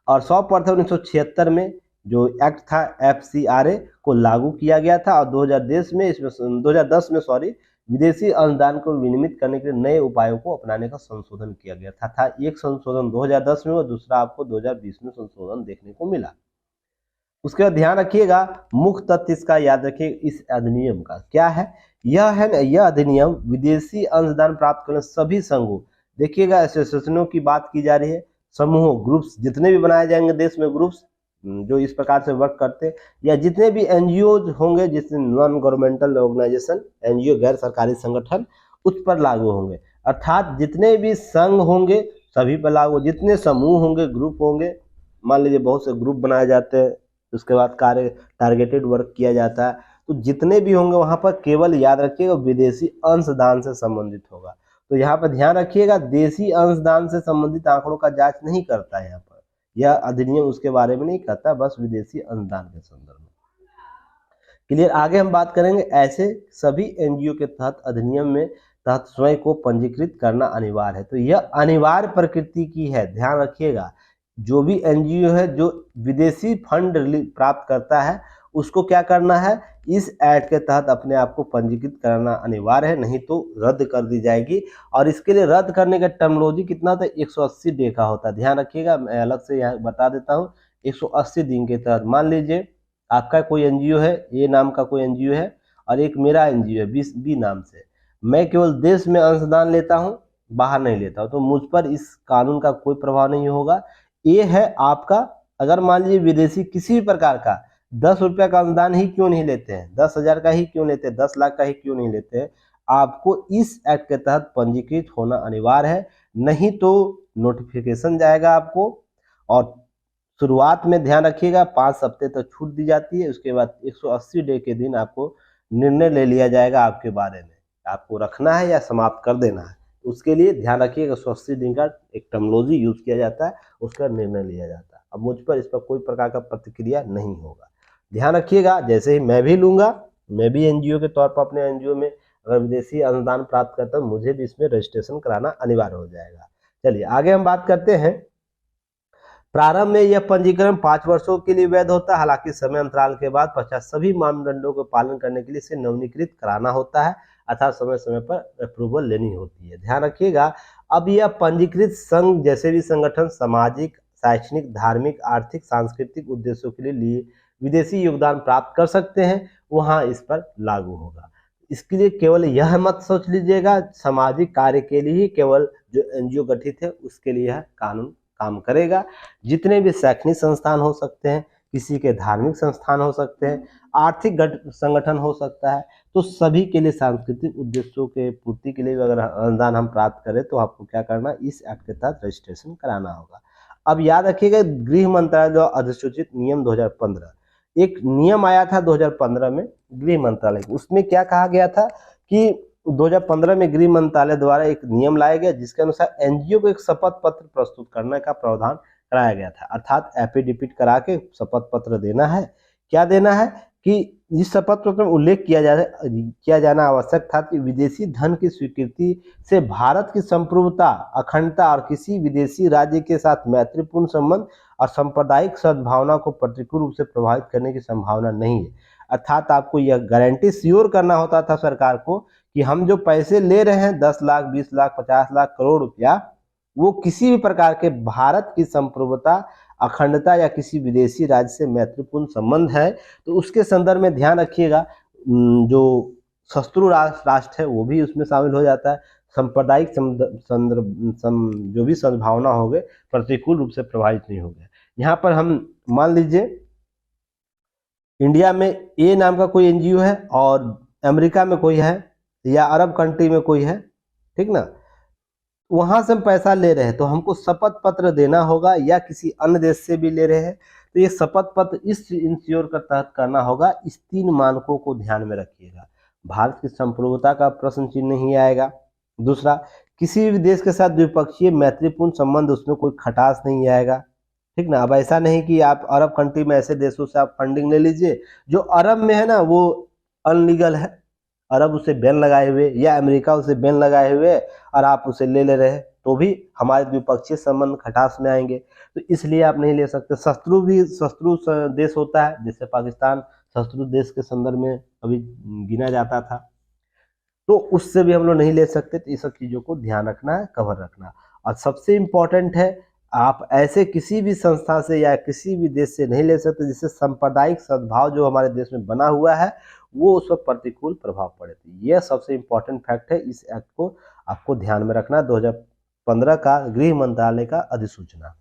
और सर्वप्रथम 1976 में जो एक्ट था एफसीआरए को लागू किया गया था, और 2010 में विदेशी अनुदान को विनियमित करने के लिए नए उपायों को अपनाने का संशोधन किया गया था। एक संशोधन 2010 में और दूसरा आपको 2020 में संशोधन देखने को मिला। उसके बाद ध्यान रखिएगा, मुख्य तथ्य इसका याद रखिए, इस अधिनियम का क्या है, यह है ना, यह अधिनियम विदेशी अंशदान प्राप्त करने सभी संघों, देखिएगा एसोसिएशनों की बात की जा रही है, समूहों ग्रुप्स जितने भी बनाए जाएंगे देश में ग्रुप्स जो इस प्रकार से वर्क करते हैं, या जितने भी एनजीओ होंगे, जिसमें नॉन गवर्नमेंटल ऑर्गेनाइजेशन, एनजीओ गैर सरकारी संगठन, उस पर लागू होंगे। अर्थात जितने भी संघ होंगे सभी पर लागू, जितने समूह होंगे, ग्रुप होंगे, मान लीजिए बहुत से ग्रुप बनाए जाते हैं, उसके बाद कार्य टारगेटेड वर्क किया जाता है, तो जितने भी होंगे वहां पर केवल याद रखिएगा विदेशी अंशदान से संबंधित होगा। तो यहाँ पर ध्यान रखिएगा देशी अंशदान से संबंधित आंकड़ों का जांच नहीं करता है यहाँ पर, यह अधिनियम उसके बारे में नहीं कहता, बस विदेशी अनुदान के संदर्भ में। क्लियर। आगे हम बात करेंगे ऐसे सभी एनजीओ के तहत अधिनियम में तहत स्वयं को पंजीकृत करना अनिवार्य है। तो यह अनिवार्य प्रकृति की है, ध्यान रखिएगा। जो भी एनजीओ है जो विदेशी फंड प्राप्त करता है उसको क्या करना है, इस एक्ट के तहत अपने आप को पंजीकृत कराना अनिवार्य है, नहीं तो रद्द कर दी जाएगी। और इसके लिए रद्द करने का टर्मोलॉजी कितना होता है, 180 डे का होता है। ध्यान रखिएगा, मैं अलग से यहाँ बता देता हूँ। 180 दिन के तहत मान लीजिए आपका कोई एनजीओ है, ए नाम का कोई एनजीओ है, और एक मेरा एनजीओ है बी नाम से, मैं केवल देश में अंशदान लेता हूँ, बाहर नहीं लेता हूँ, तो मुझ पर इस कानून का कोई प्रभाव नहीं होगा। ये है आपका, अगर मान लीजिए विदेशी किसी भी प्रकार का 10 रुपया का अनुदान ही क्यों नहीं लेते हैं, 10,000 का ही क्यों लेते हैं, 10 लाख का ही क्यों नहीं लेते हैं, आपको इस एक्ट के तहत पंजीकृत होना अनिवार्य है, नहीं तो नोटिफिकेशन जाएगा आपको। और शुरुआत में ध्यान रखिएगा 5 हफ्ते तक छूट दी जाती है, उसके बाद 180 डे के दिन आपको निर्णय ले लिया जाएगा आपके बारे में, आपको रखना है या समाप्त कर देना है। उसके लिए ध्यान रखिएगा 180 दिन का एक टर्मोलॉजी यूज किया जाता है, उसका निर्णय लिया जाता है। अब मुझ पर इस पर कोई प्रकार का प्रतिक्रिया नहीं होगा। ध्यान रखिएगा, जैसे ही मैं भी लूंगा, मैं भी एनजीओ के तौर पर अपने एनजीओ में अगर विदेशी अनुदान प्राप्त करता हूँ, मुझे भी इसमें रजिस्ट्रेशन कराना अनिवार्य हो जाएगा। चलिए आगे हम बात करते हैं। प्रारंभ में यह पंजीकरण 5 वर्षों के लिए वैध होता है, हालांकि समय अंतराल के बाद पश्चात सभी मानदंडों को पालन करने के लिए इसे नवीनीकृत कराना होता है, अर्थात समय समय पर अप्रूवल लेनी होती है। ध्यान रखिएगा, अब यह पंजीकृत संघ जैसे भी संगठन सामाजिक, शैक्षणिक, धार्मिक, आर्थिक, सांस्कृतिक उद्देश्यों के लिए विदेशी योगदान प्राप्त कर सकते हैं, वहां इस पर लागू होगा। इसके लिए केवल यह मत सोच लीजिएगा सामाजिक कार्य के लिए ही केवल जो एनजीओ गठित है उसके लिए यह कानून काम करेगा। जितने भी शैक्षणिक संस्थान हो सकते हैं, किसी के धार्मिक संस्थान हो सकते हैं, आर्थिक संगठन हो सकता है, तो सभी के लिए सांस्कृतिक उद्देश्यों के पूर्ति के लिए अगर अनुदान हम प्राप्त करें तो आपको क्या करना, इस एक्ट के तहत रजिस्ट्रेशन कराना होगा। अब याद रखिएगा गृह मंत्रालय द्वारा अधिसूचित नियम 2015, एक नियम आया था 2015 में गृह मंत्रालय, उसमें क्या कहा गया था कि 2015 में गृह मंत्रालय द्वारा एक नियम लाया गया जिसके अनुसार एनजीओ को एक शपथ पत्र प्रस्तुत करने का प्रावधान कराया गया था, अर्थात एफिडेविट करा के शपथ पत्र देना है। क्या देना है कि इस शपथ पत्र में उल्लेख किया जाना आवश्यक था कि विदेशी धन की स्वीकृति से भारत की संप्रभुता, अखंडता और किसी विदेशी राज्य के साथ मैत्रीपूर्ण संबंध और सांप्रदायिक सद्भावना को प्रतिकूल रूप से प्रभावित करने की संभावना नहीं है। अर्थात आपको यह गारंटी श्योर करना होता था सरकार को कि हम जो पैसे ले रहे हैं 10 लाख, 20 लाख, 50 लाख, करोड़ रुपया, वो किसी भी प्रकार के भारत की संप्रभुता, अखंडता या किसी विदेशी राज्य से मैत्रीपूर्ण संबंध है, तो उसके संदर्भ में ध्यान रखिएगा जो शत्रु राष्ट्र है वो भी उसमें शामिल हो जाता है। सांप्रदायिक जो भी सद्भावना हो गए प्रतिकूल रूप से प्रभावित नहीं हो गए। यहाँ पर हम मान लीजिए इंडिया में ए नाम का कोई एनजीओ है और अमेरिका में कोई है या अरब कंट्री में कोई है, ठीक ना, वहां से हम पैसा ले रहे हैं तो हमको शपथ पत्र देना होगा, या किसी अन्य देश से भी ले रहे हैं तो ये शपथ पत्र इस इंश्योर के तहत करना होगा। इस 3 मानकों को ध्यान में रखिएगा। भारत की संप्रभुता का प्रश्न चिन्ह नहीं आएगा, दूसरा किसी भी देश के साथ द्विपक्षीय मैत्रीपूर्ण संबंध, उसमें कोई खटास नहीं आएगा, ठीक ना। अब ऐसा नहीं कि आप अरब कंट्री में ऐसे देशों से आप फंडिंग ले लीजिए जो अरब में है ना वो अनलीगल है, अरब उसे बैन लगाए हुए या अमेरिका उसे बैन लगाए हुए और आप उसे ले ले रहे हैं, तो भी हमारे द्विपक्षीय संबंध खटास में आएंगे, तो इसलिए आप नहीं ले सकते। शत्रु देश होता है, जैसे पाकिस्तान शत्रु देश के संदर्भ में अभी गिना जाता था, तो उससे भी हम लोग नहीं ले सकते। तो इस सब चीज़ों को ध्यान रखना है, कवर रखना। और सबसे इम्पोर्टेंट है, आप ऐसे किसी भी संस्था से या किसी भी देश से नहीं ले सकते जिससे सांप्रदायिक सद्भाव जो हमारे देश में बना हुआ है वो उस पर प्रतिकूल प्रभाव पड़े। यह सबसे इम्पोर्टेंट फैक्ट है, इस एक्ट को आपको ध्यान में रखना। 2015 का गृह मंत्रालय का अधिसूचना।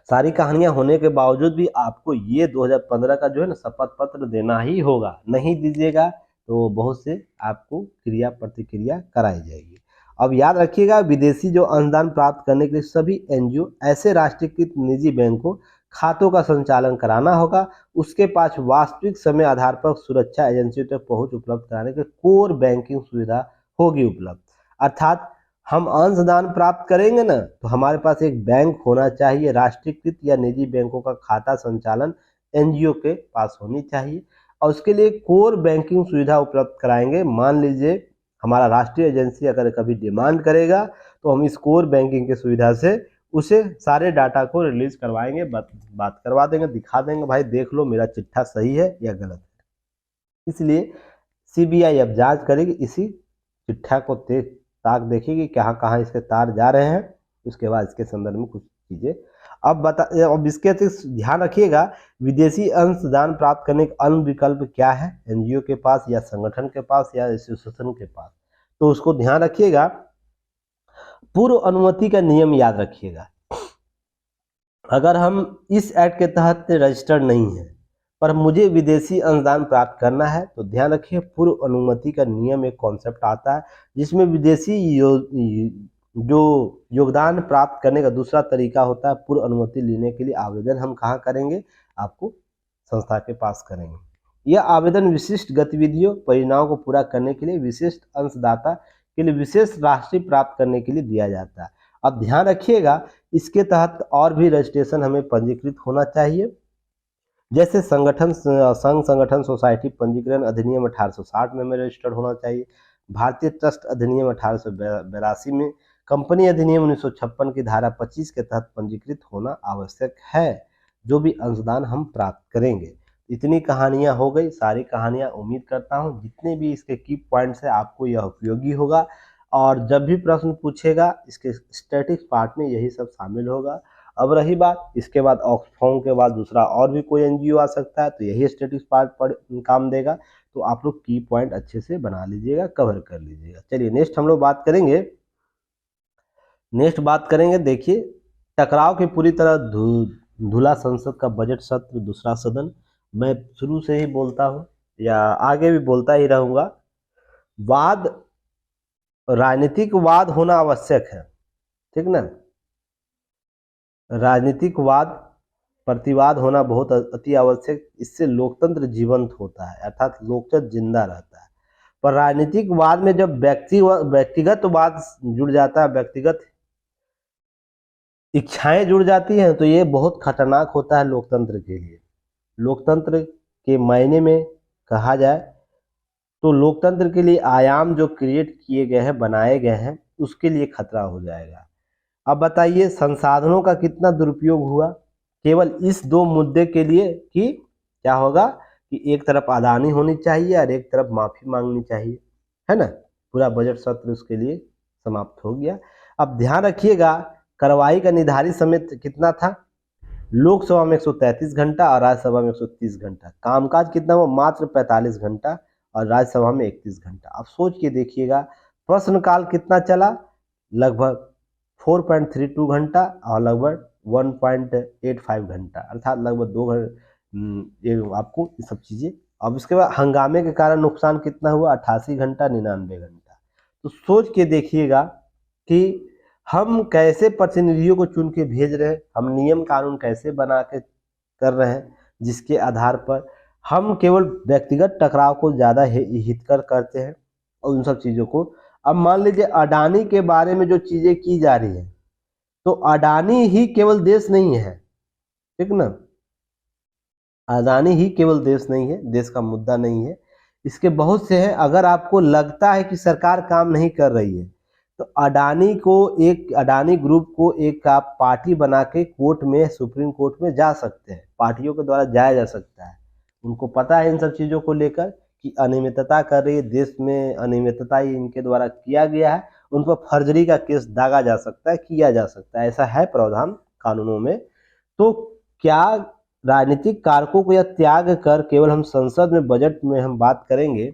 सारी कहानियां होने के बावजूद भी आपको ये 2015 का जो है ना शपथ पत्र देना ही होगा, नहीं दीजिएगा तो बहुत से आपको क्रिया प्रतिक्रिया कराई जाएगी। अब याद रखिएगा, विदेशी जो अनुदान प्राप्त करने के लिए सभी एनजीओ ऐसे राष्ट्रीयकृत निजी बैंकों खातों का संचालन कराना होगा। उसके पास वास्तविक समय आधार पर सुरक्षा एजेंसियों तक पहुंच उपलब्ध कराने के कोर बैंकिंग सुविधा होगी उपलब्ध। अर्थात हम अंशदान प्राप्त करेंगे ना, तो हमारे पास एक बैंक होना चाहिए, राष्ट्रीयकृत या निजी बैंकों का खाता संचालन एनजीओ के पास होनी चाहिए, और उसके लिए कोर बैंकिंग सुविधा उपलब्ध कराएंगे। मान लीजिए हमारा राष्ट्रीय एजेंसी अगर कभी डिमांड करेगा तो हम इस कोर बैंकिंग की सुविधा से उसे सारे डाटा को रिलीज करवाएंगे, बात करवा देंगे, दिखा देंगे, भाई देख लो मेरा चिट्ठा सही है या गलत है। इसलिए सीबीआई अब जांच करेगी, इसी चिट्ठा को ताक देखेगी कहाँ कहाँ इसके तार जा रहे हैं, उसके बाद इसके संदर्भ में कुछ चीजें अब इसके अतिरिक्त ध्यान रखिएगा, विदेशी अंशदान प्राप्त करने का अन्य विकल्प क्या है एनजीओ के पास या संगठन के पास या एसोसिएशन के पास, तो उसको ध्यान रखिएगा। पूर्व अनुमति का नियम याद रखिएगा। अगर हम इस एक्ट के तहत रजिस्टर्ड नहीं है पर मुझे विदेशी अनुदान प्राप्त करना है, तो ध्यान रखिए पूर्व अनुमति का नियम एक कॉन्सेप्ट आता है जिसमें विदेशी जो योगदान प्राप्त करने का दूसरा तरीका होता है पूर्व अनुमति लेने के लिए आवेदन हम कहाँ करेंगे, आपको संस्था के पास करेंगे। यह आवेदन विशिष्ट गतिविधियों परियोजनाओं को पूरा करने के लिए विशिष्ट अंशदाता के लिए विशेष राशि प्राप्त करने के लिए दिया जाता है। अब ध्यान रखिएगा, इसके तहत और भी रजिस्ट्रेशन हमें पंजीकृत होना चाहिए, जैसे संगठन संघ संगठन सोसाइटी पंजीकरण अधिनियम 1860 में हमें रजिस्टर्ड होना चाहिए, भारतीय ट्रस्ट अधिनियम 1882 में, कंपनी अधिनियम 1956 की धारा 25 के तहत पंजीकृत होना आवश्यक है जो भी अंशदान हम प्राप्त करेंगे। इतनी कहानियां हो गई, सारी कहानियां उम्मीद करता हूं जितने भी इसके की पॉइंट्स है आपको यह उपयोगी होगा, और जब भी प्रश्न पूछेगा इसके स्टैटिक्स पार्ट में यही सब शामिल होगा। अब रही बात, इसके बाद ऑक्सफॉर्म के बाद दूसरा और भी कोई एनजीओ आ सकता है तो यही स्टैटिक्स पार्ट पर काम देगा, तो आप लोग की पॉइंट अच्छे से बना लीजिएगा, कवर कर लीजिएगा। चलिए नेक्स्ट हम लोग बात करेंगे, देखिए टकराव की पूरी तरह धुला संसद का बजट सत्र दूसरा सदन। मैं शुरू से ही बोलता हूं या आगे भी बोलता ही रहूंगा, वाद राजनीतिक वाद होना आवश्यक है, ठीक ना, राजनीतिक वाद प्रतिवाद होना बहुत अति आवश्यक, इससे लोकतंत्र जीवंत होता है, अर्थात लोकतंत्र जिंदा रहता है। पर राजनीतिक वाद में जब व्यक्तिगत वाद जुड़ जाता है, व्यक्तिगत इच्छाएं जुड़ जाती हैं, तो ये बहुत खतरनाक होता है लोकतंत्र के लिए। लोकतंत्र के मायने में कहा जाए तो लोकतंत्र के लिए आयाम जो क्रिएट किए गए हैं, बनाए गए हैं, उसके लिए खतरा हो जाएगा। अब बताइए संसाधनों का कितना दुरुपयोग हुआ केवल इस दो मुद्दे के लिए कि क्या होगा कि एक तरफ अदानी होनी चाहिए और एक तरफ माफी मांगनी चाहिए, है ना, पूरा बजट सत्र उसके लिए समाप्त हो गया। अब ध्यान रखिएगा, कार्रवाई का निर्धारित समय कितना था, लोकसभा में 133 घंटा और राज्यसभा में 130 घंटा। कामकाज कितना हुआ, मात्र 45 घंटा और राज्यसभा में 31 घंटा। अब सोच के देखिएगा प्रश्नकाल कितना चला, लगभग 4.32 घंटा और लगभग 1.85 घंटा, अर्थात लगभग 2 घंटे आपको ये सब चीजें। अब इसके बाद हंगामे के कारण नुकसान कितना हुआ, 88 घंटा 99 घंटा। तो सोच के देखिएगा कि हम कैसे प्रतिनिधियों को चुन के भेज रहे हैं, हम नियम कानून कैसे बना के कर रहे हैं, जिसके आधार पर हम केवल व्यक्तिगत टकराव को ज़्यादा हितकर करते हैं और उन सब चीज़ों को। अब मान लीजिए अडानी के बारे में जो चीज़ें की जा रही है, तो अडानी ही केवल देश नहीं है, ठीक ना, अडानी ही केवल देश नहीं है, देश का मुद्दा नहीं है, इसके बहुत से हैं। अगर आपको लगता है कि सरकार काम नहीं कर रही है, तो अडानी ग्रुप को एक आप पार्टी बना के कोर्ट में, सुप्रीम कोर्ट में जा सकते हैं, पार्टियों के द्वारा जाया जा सकता है। उनको पता है इन सब चीज़ों को लेकर कि अनियमितता कर रही है, देश में अनियमितता ही इनके द्वारा किया गया है, उन पर फर्जरी का केस दागा जा सकता है, किया जा सकता है, ऐसा है प्रावधान कानूनों में। तो क्या राजनीतिक कारकों को यह त्याग कर केवल हम संसद में बजट में हम बात करेंगे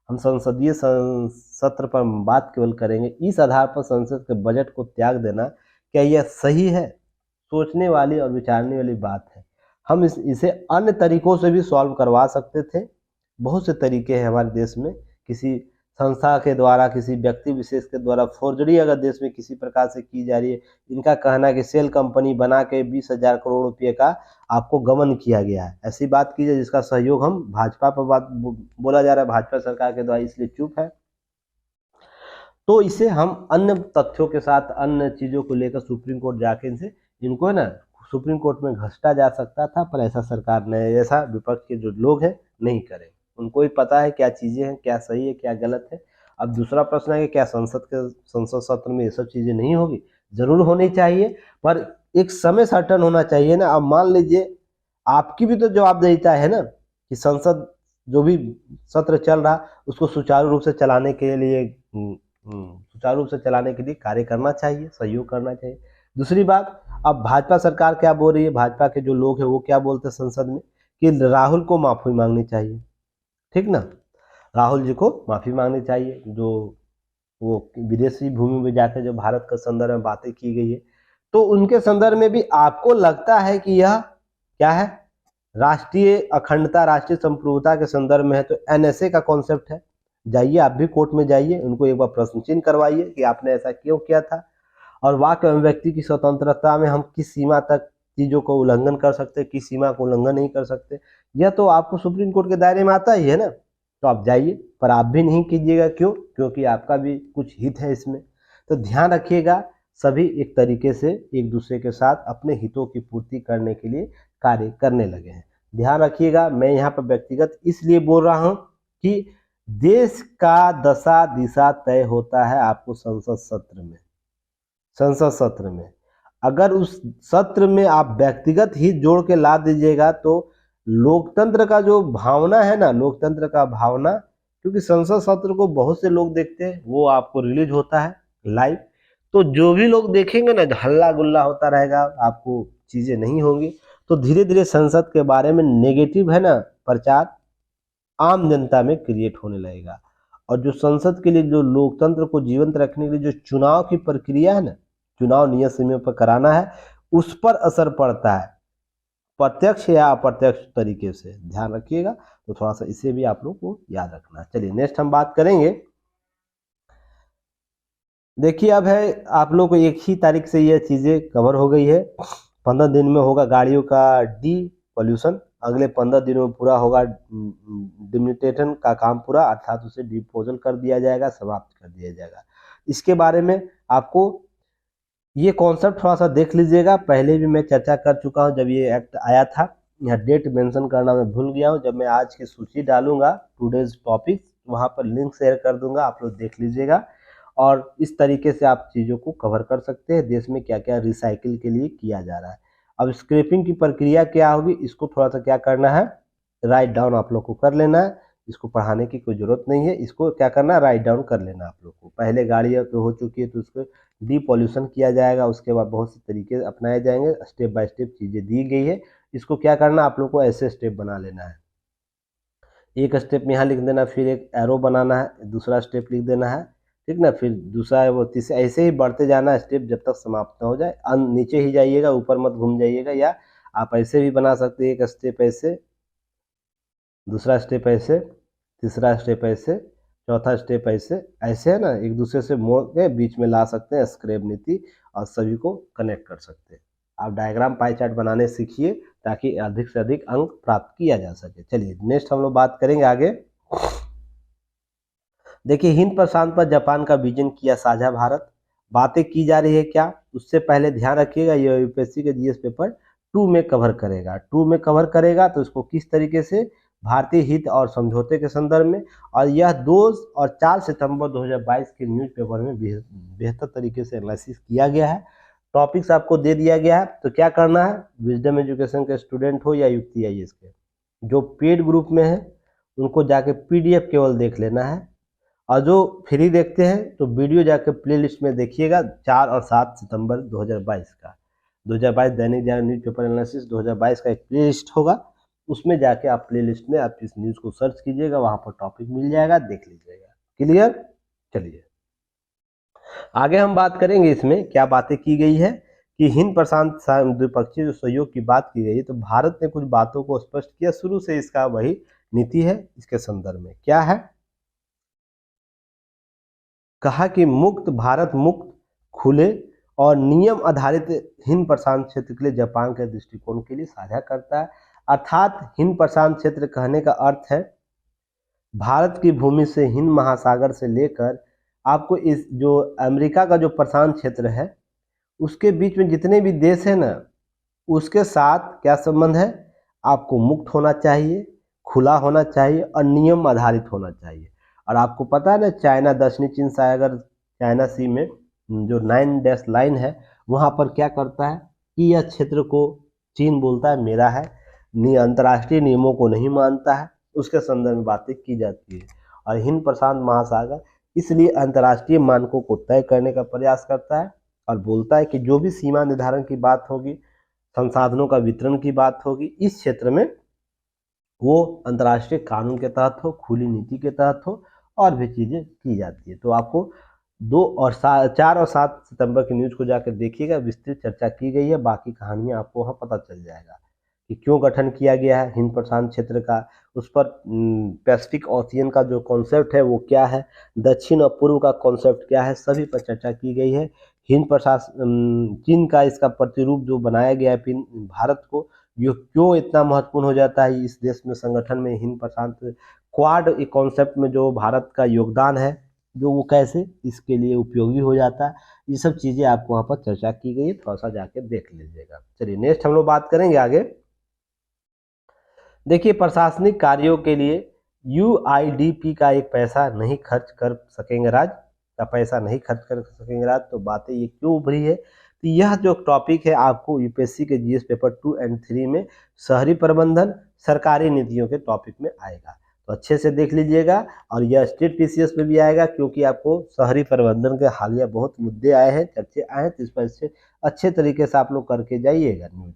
हम संसदीय सत्र पर बात केवल करेंगे। इस आधार पर संसद के बजट को त्याग देना, क्या यह सही है? सोचने वाली और विचारने वाली बात है। हम इसे अन्य तरीकों से भी सॉल्व करवा सकते थे। बहुत से तरीके हैं हमारे देश में, किसी संस्था के द्वारा, किसी व्यक्ति विशेष के द्वारा फोर्जरी अगर देश में किसी प्रकार से की जा रही है, इनका कहना है कि सेल कंपनी बना के 20,000 करोड़ रुपए का आपको गबन किया गया है। ऐसी बात की जाए जिसका सहयोग हम भाजपा पर बात बोला जा रहा है, भाजपा सरकार के द्वारा, इसलिए चुप है। तो इसे हम अन्य तथ्यों के साथ, अन्य चीज़ों को लेकर सुप्रीम कोर्ट जाके इनको है ना सुप्रीम कोर्ट में घसीटा जा सकता था, पर ऐसा सरकार ने, ऐसा विपक्ष के जो लोग हैं नहीं करे। उनको ही पता है क्या चीज़ें हैं, क्या सही है, क्या गलत है। अब दूसरा प्रश्न है कि क्या संसद सत्र में ये सब चीज़ें नहीं होगी? जरूर होनी चाहिए, पर एक समय सर्टन होना चाहिए ना। अब मान लीजिए आपकी भी तो जवाबदेहिता है ना कि संसद जो भी सत्र चल रहा उसको सुचारू रूप से चलाने के लिए सुचारू रूप से चलाने के लिए कार्य करना चाहिए, सहयोग करना चाहिए। दूसरी बात, अब भाजपा सरकार क्या बोल रही है, भाजपा के जो लोग हैं वो क्या बोलते हैं संसद में कि राहुल को माफी मांगनी चाहिए, ठीक ना, राहुल जी को माफी मांगनी चाहिए। जो वो विदेशी भूमि में जाकर जो भारत के संदर्भ में बातें की गई है, तो उनके संदर्भ में भी आपको लगता है कि यह क्या है, राष्ट्रीय अखंडता, राष्ट्रीय संप्रभुता के संदर्भ में है, तो एनएसए का कॉन्सेप्ट है। जाइए आप भी कोर्ट में जाइए, उनको एक बार प्रश्न चिन्ह करवाइए कि आपने ऐसा क्यों किया था, और वाक अभिव्यक्ति की स्वतंत्रता में हम किस सीमा तक चीज़ों को उल्लंघन कर सकते, किस सीमा को उल्लंघन नहीं कर सकते, यह तो आपको सुप्रीम कोर्ट के दायरे में आता ही है ना। तो आप जाइए, पर आप भी नहीं कीजिएगा। क्यों? क्योंकि आपका भी कुछ हित है इसमें। तो ध्यान रखिएगा, सभी एक तरीके से एक दूसरे के साथ अपने हितों की पूर्ति करने के लिए कार्य करने लगे हैं। ध्यान रखिएगा, मैं यहाँ पर व्यक्तिगत इसलिए बोल रहा हूँ कि देश का दशा दिशा तय होता है आपको संसद सत्र में। संसद सत्र में अगर उस सत्र में आप व्यक्तिगत हित जोड़ के ला दीजिएगा तो लोकतंत्र का जो भावना है ना, लोकतंत्र का भावना, क्योंकि संसद सत्र को बहुत से लोग देखते हैं, वो आपको रिलीज होता है लाइव, तो जो भी लोग देखेंगे ना, हल्ला गुल्ला होता रहेगा, आपको चीजें नहीं होंगी। तो धीरे धीरे संसद के बारे में नेगेटिव है ना प्रचार आम जनता में क्रिएट होने लगेगा। और जो संसद के लिए, जो लोकतंत्र को जीवंत रखने के लिए जो चुनाव की प्रक्रिया है ना, चुनाव नियत समय पर कराना है, उस पर असर पड़ता है, प्रत्यक्ष या अप्रत्यक्ष तरीके से। ध्यान रखिएगा, तो थोड़ा सा इसे भी आप लोग को याद रखना है। चलिए नेक्स्ट हम बात करेंगे। देखिए अब है आप लोग को 1 ही तारीख से यह चीजें कवर हो गई है। 15 दिन में होगा गाड़ियों का डी पॉल्यूशन, अगले 15 दिनों में पूरा होगा डिमिटेशन का काम पूरा, अर्थात उसे डिस्पोजल कर दिया जाएगा, समाप्त कर दिया जाएगा। इसके बारे में आपको ये कॉन्सेप्ट थोड़ा सा देख लीजिएगा, पहले भी मैं चर्चा कर चुका हूँ जब ये एक्ट आया था। यहाँ डेट मेंशन करना मैं भूल गया हूँ, जब मैं आज की सूची डालूंगा टूडेज टॉपिक, वहाँ पर लिंक शेयर कर दूंगा, आप लोग देख लीजिएगा। और इस तरीके से आप चीज़ों को कवर कर सकते हैं, देश में क्या क्या रिसाइकिल के लिए किया जा रहा है। अब स्क्रैपिंग की प्रक्रिया क्या होगी, इसको थोड़ा सा क्या करना है, राइट डाउन आप लोग को कर लेना है। इसको पढ़ाने की कोई ज़रूरत नहीं है, इसको क्या करना है, राइट डाउन कर लेना आप लोग को। पहले गाड़ियाँ तो हो चुकी है तो उसको डीपॉल्यूशन किया जाएगा, उसके बाद बहुत से तरीके अपनाए जाएंगे, स्टेप बाय स्टेप चीज़ें दी गई है। इसको क्या करना आप लोग को, ऐसे स्टेप बना लेना है। एक स्टेप में यहाँ लिख देना, फिर एक एरो बनाना है, दूसरा स्टेप लिख देना है, ठीक ना, फिर दूसरा है वो तीसरा, ऐसे ही बढ़ते जाना है स्टेप जब तक समाप्त ना हो जाए। नीचे ही जाइएगा, ऊपर मत घूम जाइएगा, या आप ऐसे भी बना सकते हैं, एक स्टेप ऐसे, दूसरा स्टेप ऐसे, तीसरा स्टेप ऐसे, चौथा स्टेप ऐसे, ऐसे है ना, एक दूसरे से मोड़ के बीच में ला सकते हैं स्क्रैप नीति, और सभी को कनेक्ट कर सकते हैं। आप डायग्राम पाई चार्ट बनाने सीखिए ताकि अधिक से अधिक अंक प्राप्त किया जा सके। चलिए नेक्स्ट हम लोग बात करेंगे आगे। देखिए हिंद प्रशांत पर जापान का विजन किया साझा भारत, बातें की जा रही है क्या, उससे पहले ध्यान रखिएगा ये यूपीएससी के जीएस पेपर 2 में कवर करेगा। 2 में कवर करेगा तो इसको किस तरीके से, भारतीय हित और समझौते के संदर्भ में, और यह 2 और 4 सितंबर 2022 के न्यूज़पेपर में बेहतर तरीके से एनालिसिस किया गया है। टॉपिक्स आपको दे दिया गया है, तो क्या करना है, विजडम एजुकेशन के स्टूडेंट हो या युक्ति आईएएस के, जो पेड ग्रुप में है उनको जाके पीडीएफ केवल देख लेना है, और जो फ्री देखते हैं तो वीडियो जाकर प्लेलिस्ट में देखिएगा 4 और 7 सितंबर 2022 का, 2022 दैनिक जागरण न्यूज़पेपर एनालिसिस 2022 का एक प्लेलिस्ट होगा, उसमें जाके आप प्ले लिस्ट में आप इस न्यूज़ को सर्च कीजिएगा, वहाँ पर टॉपिक मिल जाएगा, देख लीजिएगा। क्लियर? चलिए आगे हम बात करेंगे। इसमें क्या बातें की गई है कि हिंद प्रशांत द्विपक्षीय जो सहयोग की बात की गई है, तो भारत ने कुछ बातों को स्पष्ट किया। शुरू से इसका वही नीति है। इसके संदर्भ में क्या है, कहा कि मुक्त भारत, मुक्त, खुले और नियम आधारित हिंद प्रशांत क्षेत्र के लिए जापान के दृष्टिकोण के लिए साझा करता है। अर्थात हिंद प्रशांत क्षेत्र कहने का अर्थ है भारत की भूमि से हिंद महासागर से लेकर आपको इस जो अमेरिका का जो प्रशांत क्षेत्र है उसके बीच में जितने भी देश है ना, उसके साथ क्या संबंध है, आपको मुक्त होना चाहिए, खुला होना चाहिए और नियम आधारित होना चाहिए। और आपको पता है ना, चाइना दक्षिणी चीन सागर, चाइना सी में जो 9 डैश लाइन है, वहाँ पर क्या करता है कि यह क्षेत्र को चीन बोलता है मेरा है, अंतर्राष्ट्रीय नियमों को नहीं मानता है, उसके संदर्भ में बातें की जाती है। और हिंद प्रशांत महासागर इसलिए अंतर्राष्ट्रीय मानकों को तय करने का प्रयास करता है और बोलता है कि जो भी सीमा निर्धारण की बात होगी, संसाधनों का वितरण की बात होगी, इस क्षेत्र में वो अंतर्राष्ट्रीय कानून के तहत हो, खुली नीति के तहत हो और भी चीज़ें की जाती है। तो आपको 4 और 7 सितंबर की न्यूज़ को जाकर देखिएगा, विस्तृत चर्चा की गई है। बाकी कहानियाँ आपको वहाँ पता चल जाएगा कि क्यों गठन किया गया है हिंद प्रशांत क्षेत्र का, उस पर पैसिफिक ओशियन का जो कॉन्सेप्ट है वो क्या है, दक्षिण और पूर्व का कॉन्सेप्ट क्या है, सभी पर चर्चा की गई है। हिंद प्रशांत चीन का इसका प्रतिरूप जो बनाया गया है भारत को, ये क्यों इतना महत्वपूर्ण हो जाता है इस देश में, संगठन में, हिंद प्रशांत क्वाड एक कॉन्सेप्ट में जो भारत का योगदान है, जो वो कैसे इसके लिए उपयोगी हो जाता है, ये सब चीज़ें आपको वहाँ पर चर्चा की गई है, थोड़ा सा जाके देख लीजिएगा। चलिए नेक्स्ट हम लोग बात करेंगे आगे। देखिए प्रशासनिक कार्यों के लिए यूआईडीपी का एक पैसा नहीं खर्च कर सकेंगे राज्य, का पैसा नहीं खर्च कर सकेंगे राज्य। तो बातें ये क्यों उभरी है, तो यह जो टॉपिक है आपको यूपीएससी के जीएस पेपर 2 और 3 में शहरी प्रबंधन सरकारी नीतियों के टॉपिक में आएगा, तो अच्छे से देख लीजिएगा। और यह स्टेट पीसीएस में भी आएगा, क्योंकि आपको शहरी प्रबंधन के हालिया बहुत मुद्दे आए हैं, चर्चे आए हैं, तो इस पर अच्छे तरीके से आप लोग करके जाइएगा न्यूज।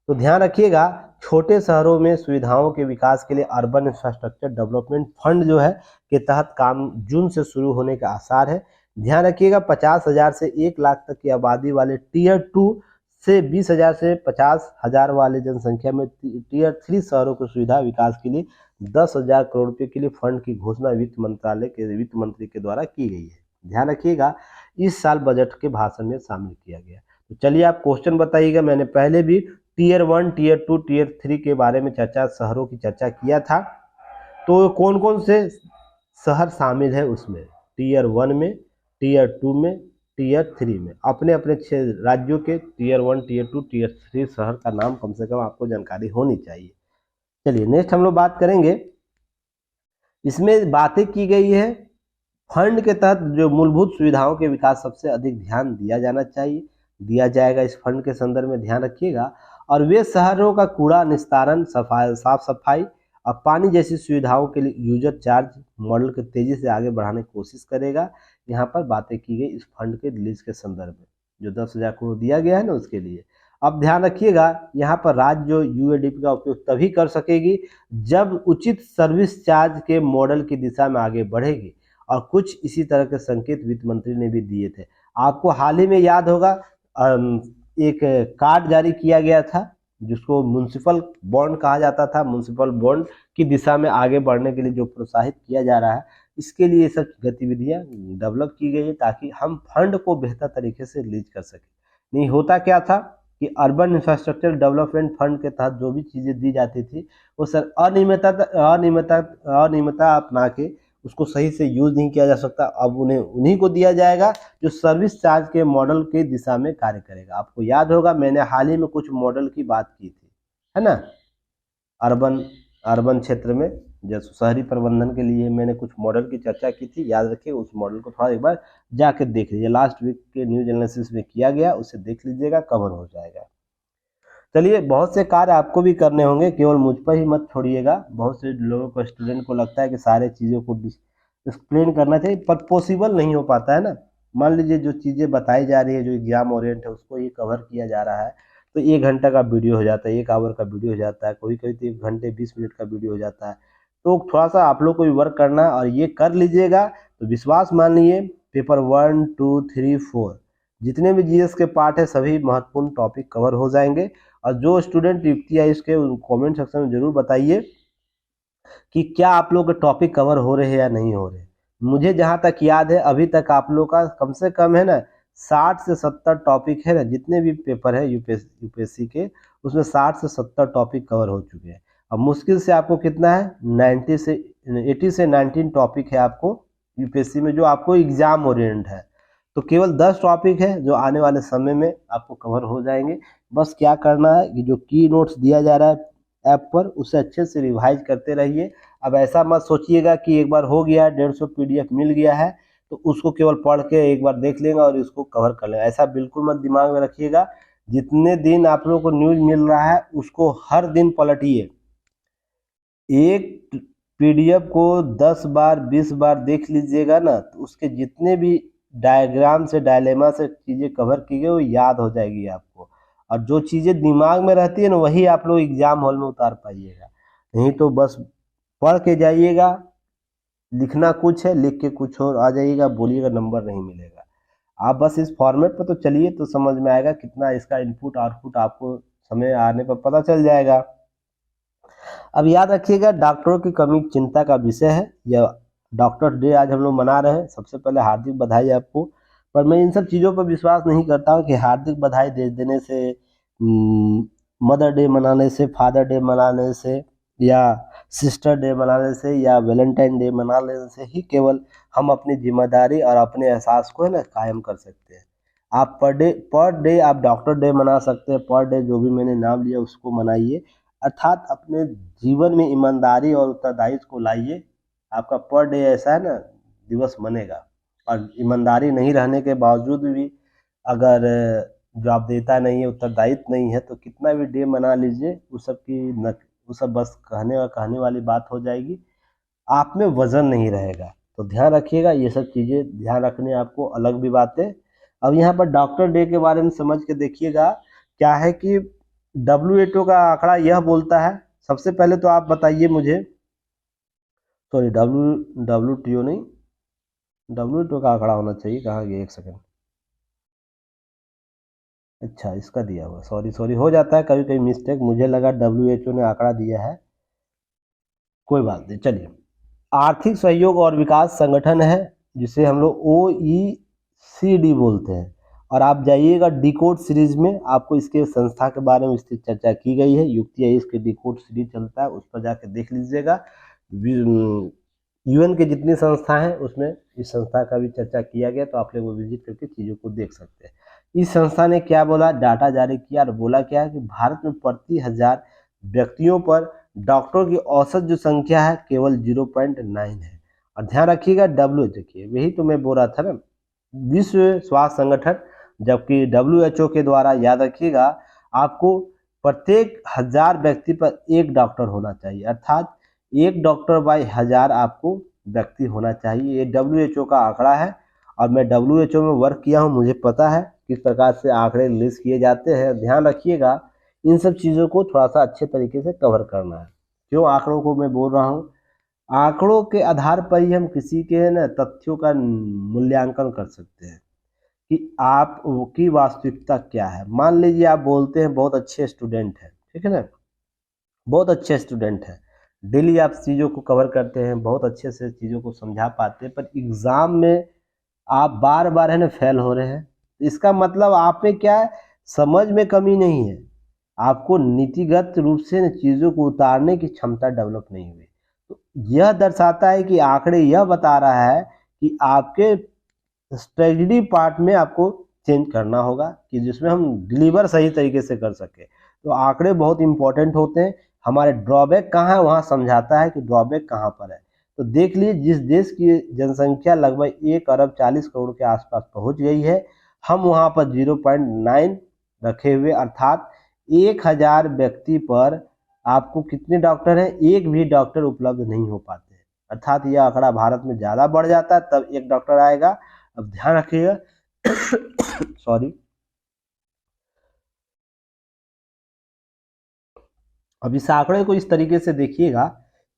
तो ध्यान रखिएगा, छोटे शहरों में सुविधाओं के विकास के लिए अर्बन इंफ्रास्ट्रक्चर डेवलपमेंट फंड जो है के तहत काम जून से शुरू होने के आसार है। ध्यान रखिएगा 50,000 से 1 लाख तक की आबादी वाले टियर 2 से 20,000 से 50,000 वाले जनसंख्या में टियर 3 शहरों की सुविधा विकास के लिए 10,000 करोड़ रुपये के लिए फंड की घोषणा वित्त मंत्रालय के वित्त मंत्री के द्वारा की गई है। ध्यान रखिएगा इस साल बजट के भाषण में शामिल किया गया। तो चलिए आप क्वेश्चन बताइएगा। मैंने पहले भी टियर 1, टियर 2, टियर 3 के बारे में शहरों की चर्चा किया था। तो कौन कौन से शहर शामिल है उसमें, टियर 1 में, टियर 2 में, टियर 3 में, अपने अपने राज्यों के टियर 1, टियर 2, टियर 3 शहर का नाम कम से कम आपको जानकारी होनी चाहिए। चलिए नेक्स्ट हम लोग बात करेंगे। इसमें बातें की गई है फंड के तहत जो मूलभूत सुविधाओं के विकास सबसे अधिक ध्यान दिया जाना चाहिए, दिया जाएगा इस फंड के संदर्भ में, ध्यान रखिएगा। और वे शहरों का कूड़ा निस्तारण, साफ सफाई और पानी जैसी सुविधाओं के लिए यूजर चार्ज मॉडल को तेजी से आगे बढ़ाने की कोशिश करेगा। यहाँ पर बातें की गई इस फंड के रिलीज के संदर्भ में, जो 10,000 करोड़ दिया गया है ना उसके लिए। अब ध्यान रखिएगा, यहाँ पर राज्य जो यूएडीपी का उपयोग तभी कर सकेगी जब उचित सर्विस चार्ज के मॉडल की दिशा में आगे बढ़ेगी। और कुछ इसी तरह के संकेत वित्त मंत्री ने भी दिए थे। आपको हाल ही में याद होगा एक कार्ड जारी किया गया था जिसको म्युनिसिपल बॉन्ड कहा जाता था। म्युनिसिपल बॉन्ड की दिशा में आगे बढ़ने के लिए जो प्रोत्साहित किया जा रहा है, इसके लिए सब गतिविधियां डेवलप की गई है ताकि हम फंड को बेहतर तरीके से रिलीज कर सकें। नहीं होता क्या था कि अर्बन इंफ्रास्ट्रक्चर डेवलपमेंट फंड के तहत जो भी चीज़ें दी जाती थी वो सर अनियमितता अपना के उसको सही से यूज नहीं किया जा सकता। अब उन्हीं को दिया जाएगा जो सर्विस चार्ज के मॉडल की दिशा में कार्य करेगा। आपको याद होगा मैंने हाल ही में कुछ मॉडल की बात की थी, है ना, अर्बन क्षेत्र में जैसे शहरी प्रबंधन के लिए मैंने कुछ मॉडल की चर्चा की थी, याद रखिए। उस मॉडल को थोड़ा एक बार जाकर देख लीजिए, लास्ट वीक के न्यूज एनालिसिस में किया गया, उसे देख लीजिएगा, कवर हो जाएगा। चलिए बहुत से कार्य आपको भी करने होंगे, केवल मुझ पर ही मत छोड़िएगा। बहुत से लोगों को, स्टूडेंट को लगता है कि सारे चीज़ों को एक्सप्लेन करना चाहिए, पर पॉसिबल नहीं हो पाता है ना। मान लीजिए जो चीज़ें बताई जा रही है, जो एग्जाम ओरिएंट है, उसको ये कवर किया जा रहा है, तो 1 घंटा का वीडियो हो जाता है, 1 आवर का वीडियो हो जाता है, कभी कभी तो 1 घंटे 20 मिनट का वीडियो हो जाता है। तो थोड़ा सा आप लोग को भी वर्क करना है और ये कर लीजिएगा तो विश्वास मानिए पेपर 1, 2, 3, 4 जितने भी जीएस के पार्ट है सभी महत्वपूर्ण टॉपिक कवर हो जाएंगे। और जो स्टूडेंट युक्ति है इसके कमेंट सेक्शन में जरूर बताइए कि क्या आप लोग के टॉपिक कवर हो रहे हैं या नहीं हो रहे। मुझे जहाँ तक याद है अभी तक आप लोग का कम से कम है ना 60 से 70 टॉपिक है ना, जितने भी पेपर है यूपीएससी के उसमें 60 से 70 टॉपिक कवर हो चुके हैं। अब मुश्किल से आपको कितना है 90 से 80 से 19 टॉपिक है आपको यूपीएससी में जो आपको एग्जाम ओरिएंट है। तो केवल 10 टॉपिक है जो आने वाले समय में आपको कवर हो जाएंगे। बस क्या करना है कि जो की नोट्स दिया जा रहा है ऐप पर उसे अच्छे से रिवाइज करते रहिए। अब ऐसा मत सोचिएगा कि एक बार हो गया 150 पीडीएफ मिल गया है तो उसको केवल पढ़ के एक बार देख लेंगे और इसको कवर कर लेंगे, ऐसा बिल्कुल मत दिमाग में रखिएगा। जितने दिन आप लोगों को न्यूज मिल रहा है उसको हर दिन पलटिए। एक पीडीएफ को 10 बार 20 बार देख लीजिएगा ना तो उसके जितने भी डायग्राम से डायलेमा से चीज़ें कवर की गई वो याद हो जाएगी आपको। और जो चीज़ें दिमाग में रहती है ना वही आप लोग एग्जाम हॉल में उतार पाइएगा। नहीं तो बस पढ़ के जाइएगा, लिखना कुछ है लिख के कुछ और आ जाइएगा, बोलिएगा नंबर नहीं मिलेगा। आप बस इस फॉर्मेट पर तो चलिए तो समझ में आएगा कितना इसका इनपुट आउटपुट आपको समय आने पर पता चल जाएगा। अब याद रखिएगा डॉक्टरों की कमी चिंता का विषय है। यह डॉक्टर डे आज हम लोग मना रहे हैं, सबसे पहले हार्दिक बधाई आपको। पर मैं इन सब चीज़ों पर विश्वास नहीं करता हूँ कि हार्दिक बधाई दे देने से, मदर डे मनाने से, फादर डे मनाने से या सिस्टर डे मनाने से या वैलेंटाइन डे मना लेने से ही केवल हम अपनी जिम्मेदारी और अपने एहसास को है ना कायम कर सकते हैं। आप पर डे आप डॉक्टर डे मना सकते हैं, पर डे जो भी मैंने नाम लिया उसको मनाइए। अर्थात अपने जीवन में ईमानदारी और उत्तरदायित्व को लाइए। आपका पर डे ऐसा है ना दिवस बनेगा। और ईमानदारी नहीं रहने के बावजूद भी अगर जवाबदेहिता नहीं है, उत्तरदायित्व नहीं है तो कितना भी डे मना लीजिए वो सब बस कहने वाली बात हो जाएगी। आप में वजन नहीं रहेगा। तो ध्यान रखिएगा ये सब चीज़ें ध्यान रखने आपको अलग भी बातें। अब यहाँ पर डॉक्टर डे के बारे में समझ के देखिएगा क्या है कि WHO का आंकड़ा यह बोलता है। सबसे पहले तो आप बताइए मुझे, सॉरी WTO नहीं, WHO का आंकड़ा होना चाहिए, कहाँ गया, एक सेकंड। अच्छा इसका दिया हुआ, सॉरी हो जाता है कभी कभी मिस्टेक, मुझे लगा WHO ने आंकड़ा दिया है, कोई बात नहीं चलिए। आर्थिक सहयोग और विकास संगठन है जिसे हम लोग OECD बोलते हैं। और आप जाइएगा डिकोड सीरीज में आपको इसके संस्था के बारे में विस्तृत चर्चा की गई है। युक्ति है इसके डिकोड सीरीज चलता है, उस पर जाके देख लीजिएगा। यूएन के जितनी संस्था हैं उसमें इस संस्था का भी चर्चा किया गया, तो आप लोग वो विजिट करके चीज़ों को देख सकते हैं। इस संस्था ने क्या बोला, डाटा जारी किया और बोला क्या कि भारत में प्रति 1000 व्यक्तियों पर डॉक्टरों की औसत जो संख्या है केवल 0.9 है। और ध्यान रखिएगा देखिए यही तो मैं बोल रहा था ना, विश्व स्वास्थ्य संगठन, जबकि WHO के द्वारा याद रखिएगा आपको प्रत्येक 1000 व्यक्ति पर एक डॉक्टर होना चाहिए। अर्थात एक डॉक्टर बाई 1000 आपको व्यक्ति होना चाहिए। ये WHO का आंकड़ा है और मैं WHO में वर्क किया हूँ, मुझे पता है किस प्रकार से आंकड़े रिलीज किए जाते हैं। ध्यान रखिएगा इन सब चीज़ों को थोड़ा सा अच्छे तरीके से कवर करना है। क्यों आंकड़ों को मैं बोल रहा हूँ, आंकड़ों के आधार पर ही हम किसी के ना तथ्यों का मूल्यांकन कर सकते हैं कि आप की वास्तविकता क्या है। मान लीजिए आप बोलते हैं बहुत अच्छे स्टूडेंट हैं, ठीक है ना, बहुत अच्छे स्टूडेंट हैं, डेली आप चीज़ों को कवर करते हैं, बहुत अच्छे से चीज़ों को समझा पाते हैं, पर एग्ज़ाम में आप बार बार है ना फेल हो रहे हैं। इसका मतलब आप में क्या है, समझ में कमी नहीं है, आपको नीतिगत रूप से न चीज़ों को उतारने की क्षमता डेवलप नहीं हुई। तो यह दर्शाता है कि आंकड़े यह बता रहा है कि आपके स्ट्रेटजी पार्ट में आपको चेंज करना होगा कि जिसमें हम डिलीवर सही तरीके से कर सके। तो आंकड़े बहुत इंपॉर्टेंट होते हैं। हमारे ड्रॉबैक कहाँ है वहाँ समझाता है कि ड्रॉबैक कहाँ पर है। तो देख लीजिए जिस देश की जनसंख्या लगभग 1 अरब 40 करोड़ के आसपास पहुँच गई है, हम वहाँ पर 0.9 रखे हुए, अर्थात 1000 व्यक्ति पर आपको कितने डॉक्टर हैं, एक भी डॉक्टर उपलब्ध नहीं हो पाते हैं। अर्थात यह आंकड़ा भारत में ज़्यादा बढ़ जाता है तब एक डॉक्टर आएगा। अब ध्यान रखिएगा सॉरी अब इस आंकड़े को इस तरीके से देखिएगा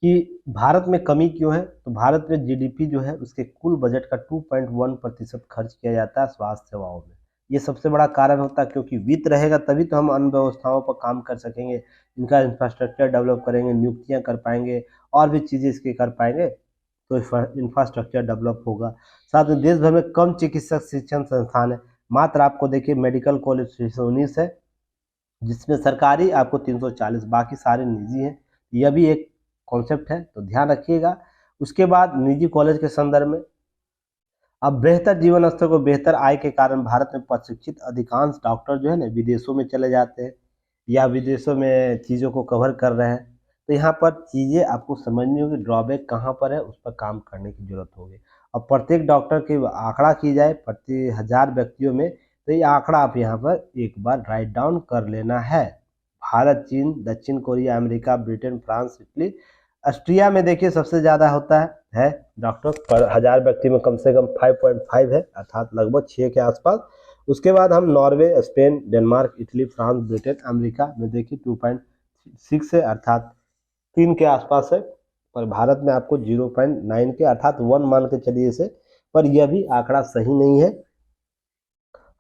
कि भारत में कमी क्यों है, तो भारत में जीडीपी जो है उसके कुल बजट का 2.1% खर्च किया जाता है स्वास्थ्य सेवाओं में। ये सबसे बड़ा कारण होता है, क्योंकि वित्त रहेगा तभी तो हम अन्य व्यवस्थाओं पर काम कर सकेंगे, इनका इंफ्रास्ट्रक्चर डेवलप करेंगे, नियुक्तियां कर पाएंगे और भी चीज़ें इसके कर पाएंगे, तो इंफ्रास्ट्रक्चर डेवलप होगा। साथ में देश भर में कम चिकित्सक शिक्षण संस्थान है, मात्र आपको देखिए मेडिकल कॉलेज 619 है, जिसमें सरकारी आपको 340, बाकी सारे निजी हैं। यह भी एक कॉन्सेप्ट है, तो ध्यान रखिएगा। उसके बाद निजी कॉलेज के संदर्भ में अब बेहतर जीवन स्तर को बेहतर आय के कारण भारत में प्रशिक्षित अधिकांश डॉक्टर जो है ना विदेशों में चले जाते हैं या विदेशों में चीज़ों को कवर कर रहे हैं। तो यहाँ पर चीज़ें आपको समझनी होगी, ड्रॉबैक कहाँ पर है, उस पर काम करने की जरूरत होगी। अब प्रत्येक डॉक्टर की आंकड़ा की जाए प्रति 1000 व्यक्तियों में, तो ये आंकड़ा आप यहाँ पर एक बार राइट डाउन कर लेना है। भारत, चीन, दक्षिण Korea, America, Britain, France, Italy, Austria में देखिए सबसे ज़्यादा होता है डॉक्टर पर 1000 व्यक्ति में कम से कम 5.5 है, अर्थात लगभग 6 के आसपास। उसके बाद हम Norway, Spain, Denmark, Italy, France, Britain, America में देखिए 2.6 है, अर्थात 3 के आसपास है। पर भारत में आपको 0.9 के अर्थात 1 मान के चलिए इसे, पर यह भी आंकड़ा सही नहीं है,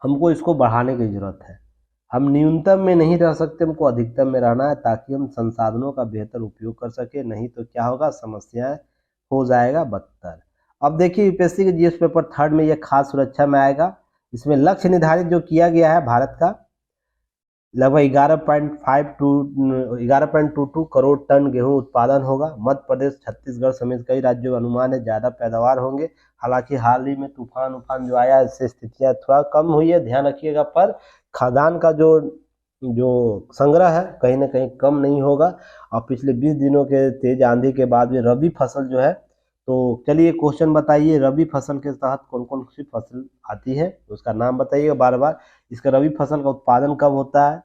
हमको इसको बढ़ाने की जरूरत है। हम न्यूनतम में नहीं रह सकते, हमको अधिकतम में रहना है ताकि हम संसाधनों का बेहतर उपयोग कर सके, नहीं तो क्या होगा, समस्याएं हो जाएगा बदतर। अब देखिए यूपीएससी के जीएस पेपर 3 में यह खास सुरक्षा में आएगा। इसमें लक्ष्य निर्धारित जो किया गया है भारत का लगभग 11.22 करोड़ टन गेहूं उत्पादन होगा। मध्य प्रदेश, छत्तीसगढ़ समेत कई राज्यों में अनुमान है ज़्यादा पैदावार होंगे। हालांकि हाल ही में तूफान जो आया, इससे स्थितियां थोड़ा कम हुई है, ध्यान रखिएगा। पर खाद्यान्न का जो जो संग्रह है कहीं ना कहीं कम नहीं होगा। और पिछले 20 दिनों के तेज आंधी के बाद में रबी फसल जो है, तो चलिए क्वेश्चन बताइए, रबी फसल के तहत कौन कौन सी फसल आती है, उसका नाम बताइएगा बार बार। इसका रबी फसल का उत्पादन कब होता है,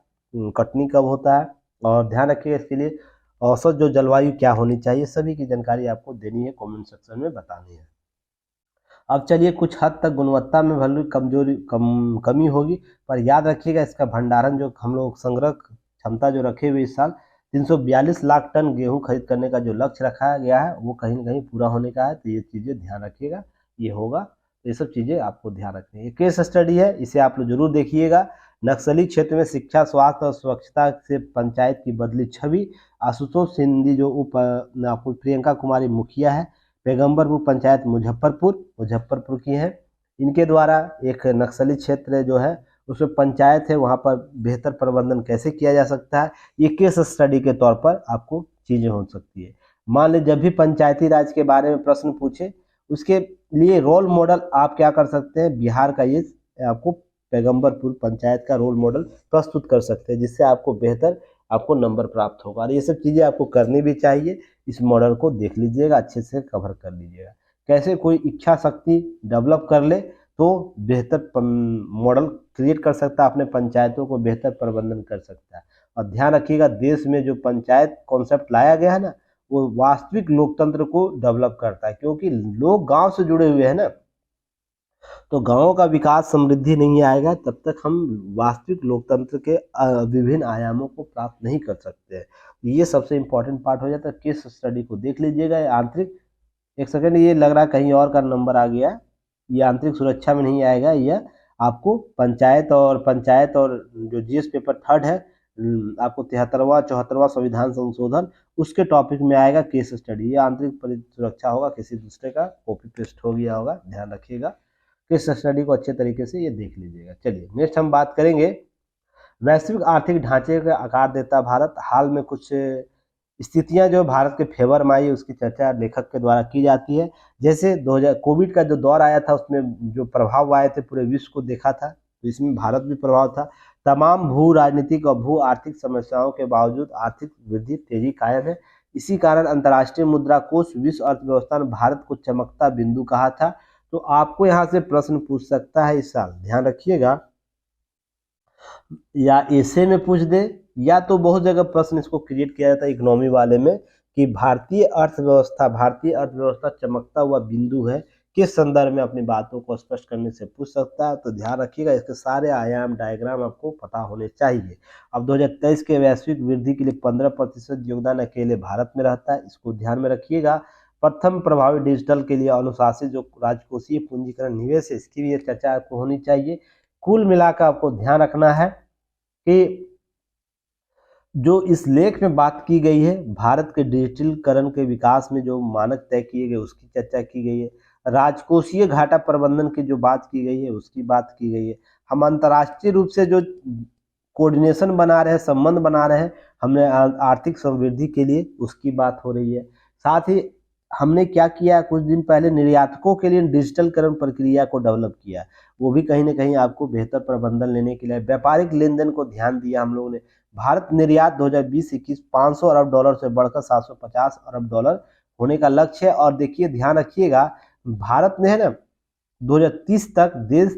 कटनी कब होता है, और ध्यान रखिएगा इसके लिए औसत जो जलवायु क्या होनी चाहिए, सभी की जानकारी आपको देनी है, कमेंट सेक्शन में बतानी है। अब चलिए कुछ हद तक गुणवत्ता में भले कमी होगी, पर याद रखिएगा इसका भंडारण जो हम लोग संग्रह क्षमता जो रखे हुए इस साल 342 लाख टन गेहूं खरीद करने का जो लक्ष्य रखा गया है वो कहीं ना कहीं पूरा होने का है। तो ये चीज़ें ध्यान रखिएगा, ये होगा। तो ये सब चीज़ें आपको ध्यान रखनी है। केस स्टडी है, इसे आप लोग जरूर देखिएगा। नक्सली क्षेत्र में शिक्षा, स्वास्थ्य और स्वच्छता से पंचायत की बदली छवि। आशुतोष सिंधी जो आपको प्रियंका कुमारी मुखिया है, पैगंबरपुर पंचायत मुजफ्फरपुर की है। इनके द्वारा एक नक्सली क्षेत्र जो है उसमें पंचायत है, वहाँ पर बेहतर प्रबंधन कैसे किया जा सकता है, ये केस स्टडी के तौर पर आपको चीज़ें हो सकती है। मान लीजिए जब भी पंचायती राज के बारे में प्रश्न पूछे, उसके लिए रोल मॉडल आप क्या कर सकते हैं, बिहार का ये आपको पैगंबरपुर पंचायत का रोल मॉडल प्रस्तुत कर सकते हैं, जिससे आपको बेहतर आपको नंबर प्राप्त होगा। और ये सब चीज़ें आपको करनी भी चाहिए। इस मॉडल को देख लीजिएगा, अच्छे से कवर कर लीजिएगा। कैसे कोई इच्छा शक्ति डेवलप कर ले तो बेहतर मॉडल क्रिएट कर सकता है, अपने पंचायतों को बेहतर प्रबंधन कर सकता है। और ध्यान रखिएगा देश में जो पंचायत कॉन्सेप्ट लाया गया है ना, वो वास्तविक लोकतंत्र को डेवलप करता है, क्योंकि लोग गांव से जुड़े हुए हैं ना, तो गांवों का विकास समृद्धि नहीं आएगा तब तक हम वास्तविक लोकतंत्र के विभिन्न आयामों को प्राप्त नहीं कर सकते हैं। ये सबसे इम्पोर्टेंट पार्ट हो जाता है। केस स्टडी को देख लीजिएगा। आंतरिक, एक सेकंड, ये लग रहा है कहीं और का नंबर आ गया, ये आंतरिक सुरक्षा में नहीं आएगा, यह आपको पंचायत और जो जीएस पेपर 3 है, आपको 73वां 74वां संविधान संशोधन, उसके टॉपिक में आएगा केस स्टडी। ये आंतरिक सुरक्षा होगा, किसी दूसरे का कॉपी पेस्ट हो गया होगा, ध्यान रखिएगा। केस स्टडी को अच्छे तरीके से ये देख लीजिएगा। चलिए नेक्स्ट हम बात करेंगे, वैश्विक आर्थिक ढांचे का आकार देता भारत। हाल में कुछ स्थितियां जो भारत के फेवर में आई उसकी चर्चा लेखक के द्वारा की जाती है। जैसे 2000 कोविड का जो दौर आया था, उसमें जो प्रभाव आए थे पूरे विश्व को देखा था, तो इसमें भारत भी प्रभाव था। तमाम भू राजनीतिक और भू आर्थिक समस्याओं के बावजूद आर्थिक वृद्धि तेजी कायम है। इसी कारण अंतर्राष्ट्रीय मुद्रा कोष विश्व अर्थव्यवस्था में भारत को चमकता बिंदु कहा था। तो आपको यहाँ से प्रश्न पूछ सकता है इस साल, ध्यान रखिएगा, या ऐसे में पूछ दे, या तो बहुत जगह प्रश्न इसको क्रिएट किया जाता है इकोनॉमी वाले में कि भारतीय अर्थव्यवस्था चमकता हुआ बिंदु है, किस संदर्भ में अपनी बातों को स्पष्ट करने से पूछ सकता है। तो ध्यान रखिएगा, इसके सारे आयाम डायग्राम आपको पता होने चाहिए। अब 2023 के वैश्विक वृद्धि के लिए 15% योगदान अकेले भारत में रहता है, इसको ध्यान में रखिएगा। प्रथम प्रभावी डिजिटल के लिए अनुशासित जो राजकोषीय पूंजीकरण निवेश है, इसकी भी चर्चा आपको होनी चाहिए। कुल मिलाकर आपको ध्यान रखना है कि जो इस लेख में बात की गई है, भारत के डिजिटलीकरण के विकास में जो मानक तय किए गए उसकी चर्चा की गई है। राजकोषीय घाटा प्रबंधन की जो बात की गई है उसकी बात की गई है। हम अंतर्राष्ट्रीय रूप से जो कोऑर्डिनेशन बना रहे हैं, संबंध बना रहे हैं, हमने आर्थिक समृद्धि के लिए उसकी बात हो रही है। साथ ही हमने क्या किया, कुछ दिन पहले निर्यातकों के लिए डिजिटलकरण प्रक्रिया को डेवलप किया, वो भी कहीं ना कहीं आपको बेहतर प्रबंधन लेने के लिए। व्यापारिक लेन देन को ध्यान दिया हम लोगों ने। भारत निर्यात 2020-21 500 अरब डॉलर से बढ़कर 750 अरब डॉलर होने का लक्ष्य है। और देखिए, ध्यान रखिएगा, भारत ने है ना 2030 तक देश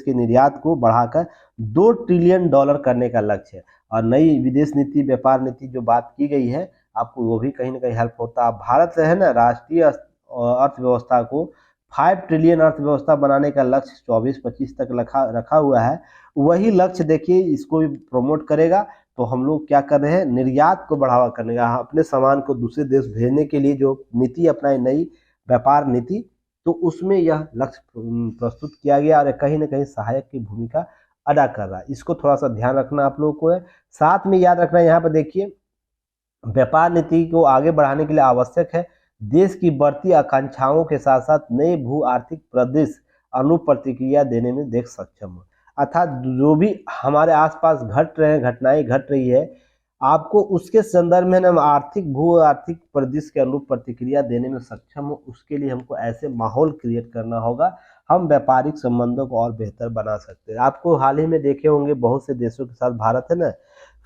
के निर्यात को बढ़ाकर 2 ट्रिलियन डॉलर करने का लक्ष्य है। और नई विदेश नीति, व्यापार नीति जो बात की गई है, आपको वो भी कहीं ना कहीं हेल्प होता है। भारत है ना राष्ट्रीय अर्थव्यवस्था को 5 ट्रिलियन अर्थव्यवस्था बनाने का लक्ष्य 24-25 तक रखा हुआ है। वही लक्ष्य देखिए इसको भी प्रमोट करेगा। तो हम लोग क्या कर रहे हैं, निर्यात को बढ़ावा करने का, अपने सामान को दूसरे देश भेजने के लिए जो नीति अपनाई, नई व्यापार नीति, तो उसमें यह लक्ष्य प्रस्तुत किया गया और कहीं ना कहीं सहायक की भूमिका अदा कर रहा है। इसको थोड़ा सा ध्यान रखना आप लोगों को है। साथ में याद रखना, यहाँ पर देखिए, व्यापार नीति को आगे बढ़ाने के लिए आवश्यक है देश की बढ़ती आकांक्षाओं के साथ साथ नए भू आर्थिक परिदृश्य अनुरूप प्रतिक्रिया देने में देश सक्षम हो। अर्थात जो भी हमारे आसपास घट रहे हैं, घटनाएं घट रही है, आपको उसके संदर्भ में हम भू आर्थिक परिदृश्य के अनुरूप प्रतिक्रिया देने में सक्षम हो। उसके लिए हमको ऐसे माहौल क्रिएट करना होगा, हम व्यापारिक संबंधों को और बेहतर बना सकते हैं। आपको हाल ही में देखे होंगे, बहुत से देशों के साथ भारत है ना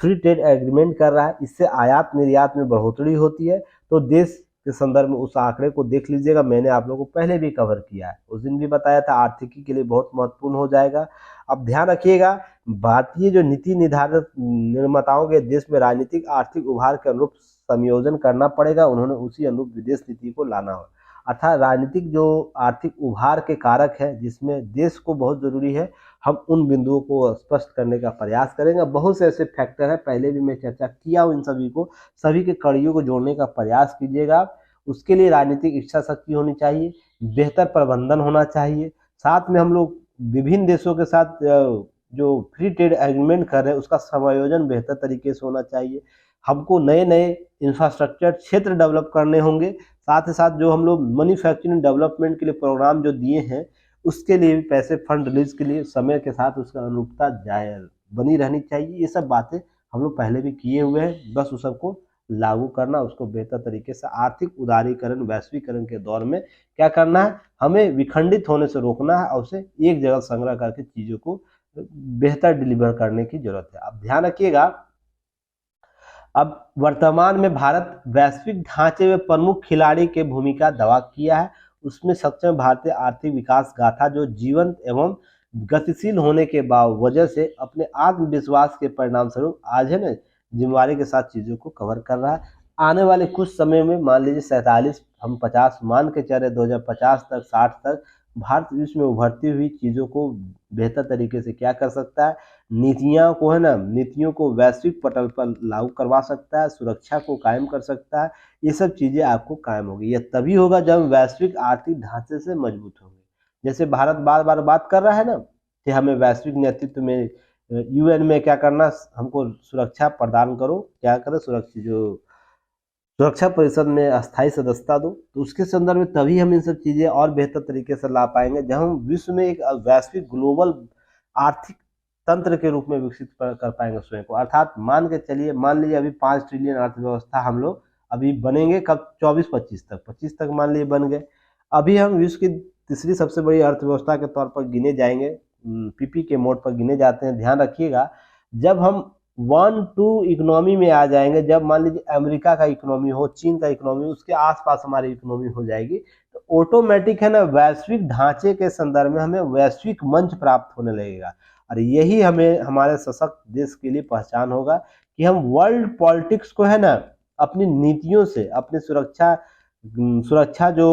फ्री ट्रेड एग्रीमेंट कर रहा है, इससे आयात निर्यात में बढ़ोतरी होती है। तो देश के संदर्भ में उस आंकड़े को देख लीजिएगा, मैंने आप लोगों को पहले भी कवर किया है, उस दिन भी बताया था, आर्थिकी के लिए बहुत महत्वपूर्ण हो जाएगा। अब ध्यान रखिएगा, भारतीय जो नीति निर्धारक निर्माताओं के देश में राजनीतिक आर्थिक उभार के अनुरूप संयोजन करना पड़ेगा, उन्होंने उसी अनुरूप विदेश नीति को लाना हो। अर्थात राजनीतिक जो आर्थिक उभार के कारक है जिसमें देश को बहुत जरूरी है, हम उन बिंदुओं को स्पष्ट करने का प्रयास करेंगे। बहुत से ऐसे फैक्टर है, पहले भी मैं चर्चा किया हूँ, इन सभी को, सभी के कड़ियों को जोड़ने का प्रयास कीजिएगा। उसके लिए राजनीतिक इच्छा शक्ति होनी चाहिए, बेहतर प्रबंधन होना चाहिए। साथ में हम लोग विभिन्न देशों के साथ जो फ्री ट्रेड एग्रीमेंट कर रहे हैं उसका समायोजन बेहतर तरीके से होना चाहिए। हमको नए नए इंफ्रास्ट्रक्चर क्षेत्र डेवलप करने होंगे। साथ ही साथ जो हम लोग मैन्युफैक्चरिंग डेवलपमेंट के लिए प्रोग्राम जो दिए हैं, उसके लिए भी पैसे फंड रिलीज के लिए समय के साथ उसका अनुरूपता जायज बनी रहनी चाहिए। ये सब बातें हम लोग पहले भी किए हुए हैं, बस उस सबको लागू करना, उसको बेहतर तरीके से आर्थिक उदारीकरण, वैश्वीकरण के दौर में क्या करना है, हमें विखंडित होने से रोकना है और उसे एक जगह संग्रह करके चीज़ों को बेहतर डिलीवर करने की जरूरत है। अब ध्यान रखिएगा, अब वर्तमान में भारत वैश्विक ढांचे में प्रमुख खिलाड़ी की भूमिका दावा किया है। उसमें सक्षम भारतीय आर्थिक विकास गाथा जो जीवंत एवं गतिशील होने के वजह से अपने आत्मविश्वास के परिणाम स्वरूप आज है ना जिम्मेवारी के साथ चीज़ों को कवर कर रहा है। आने वाले कुछ समय में मान लीजिए 47 हम 50 मान के चल रहे, 2050 तक 60 तक भारत विश्व में उभरती हुई चीज़ों को बेहतर तरीके से क्या कर सकता है, नीतियों को है ना, नीतियों को वैश्विक पटल पर लागू करवा सकता है, सुरक्षा को कायम कर सकता है। ये सब चीज़ें आपको कायम होगी। यह तभी होगा जब वैश्विक आर्थिक ढांचे से मजबूत होंगे। जैसे भारत बार बार बात कर रहा है ना कि हमें वैश्विक नेतृत्व में यूएन में क्या करना, हमको सुरक्षा प्रदान करो, क्या करें, सुरक्षा परिषद में अस्थायी सदस्यता दो। तो उसके संदर्भ में तभी हम इन सब चीज़ें और बेहतर तरीके से ला पाएंगे जब हम विश्व में एक वैश्विक ग्लोबल आर्थिक तंत्र के रूप में विकसित कर पाएंगे स्वयं को। अर्थात मान लीजिए अभी 5 ट्रिलियन अर्थव्यवस्था हम लोग अभी बनेंगे कब, 24-25 तक, 25 तक मान लीजिए बन गए। अभी हम विश्व की तीसरी सबसे बड़ी अर्थव्यवस्था के तौर पर गिने जाएंगे, पीपी के मोड पर गिने जाते हैं। ध्यान रखिएगा, जब हम 1-2 इकोनॉमी में आ जाएंगे, जब मान लीजिए अमेरिका का इकोनॉमी हो, चीन का इकोनॉमी, उसके आसपास हमारी इकोनॉमी हो जाएगी, तो ऑटोमेटिक है ना वैश्विक ढांचे के संदर्भ में हमें वैश्विक मंच प्राप्त होने लगेगा। और यही हमें हमारे सशक्त देश के लिए पहचान होगा कि हम वर्ल्ड पॉलिटिक्स को है ना अपनी नीतियों से, अपनी सुरक्षा जो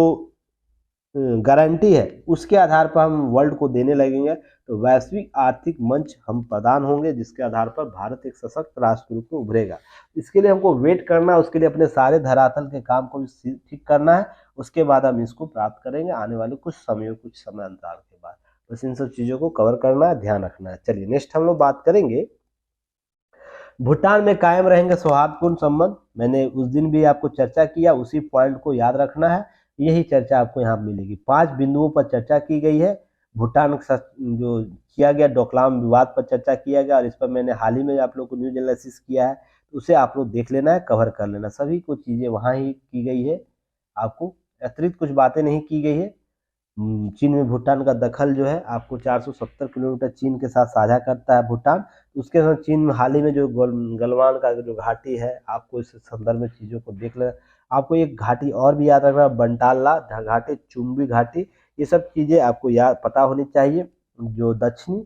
गारंटी है, उसके आधार पर हम वर्ल्ड को देने लगेंगे तो वैश्विक आर्थिक मंच हम प्रदान होंगे, जिसके आधार पर भारत एक सशक्त राष्ट्र के रूप में उभरेगा। इसके लिए हमको वेट करना है, उसके लिए अपने सारे धरातल के काम को भी ठीक करना है, उसके बाद हम इसको प्राप्त करेंगे आने वाले कुछ समय अंतराल के बाद। बस इन सब चीज़ों को कवर करना है, ध्यान रखना है। चलिए नेक्स्ट हम लोग बात करेंगे, भूटान में कायम रहेंगे सौहार्दपूर्ण संबंध। मैंने उस दिन भी आपको चर्चा किया, उसी पॉइंट को याद रखना है, यही चर्चा आपको यहाँ मिलेगी। 5 बिंदुओं पर चर्चा की गई है। भूटान के साथ जो किया गया डोकलाम विवाद पर चर्चा किया गया, और इस पर मैंने हाल ही में आप लोग को न्यूज एनालिसिस किया है, तो उसे आप लोग देख लेना है, कवर कर लेना। सभी कुछ चीज़ें वहाँ ही की गई है, आपको अतिरिक्त कुछ बातें नहीं की गई है। चीन में भूटान का दखल जो है आपको 470 किलोमीटर चीन के साथ साझा करता है भूटान। उसके साथ चीन में हाल ही में जो गलवान का जो घाटी है, आपको इस संदर्भ में चीज़ों को देख लेना। आपको एक घाटी और भी याद रखना, बंटाला घाटी, चुम्बी घाटी, ये सब चीज़ें आपको याद पता होनी चाहिए। जो दक्षिणी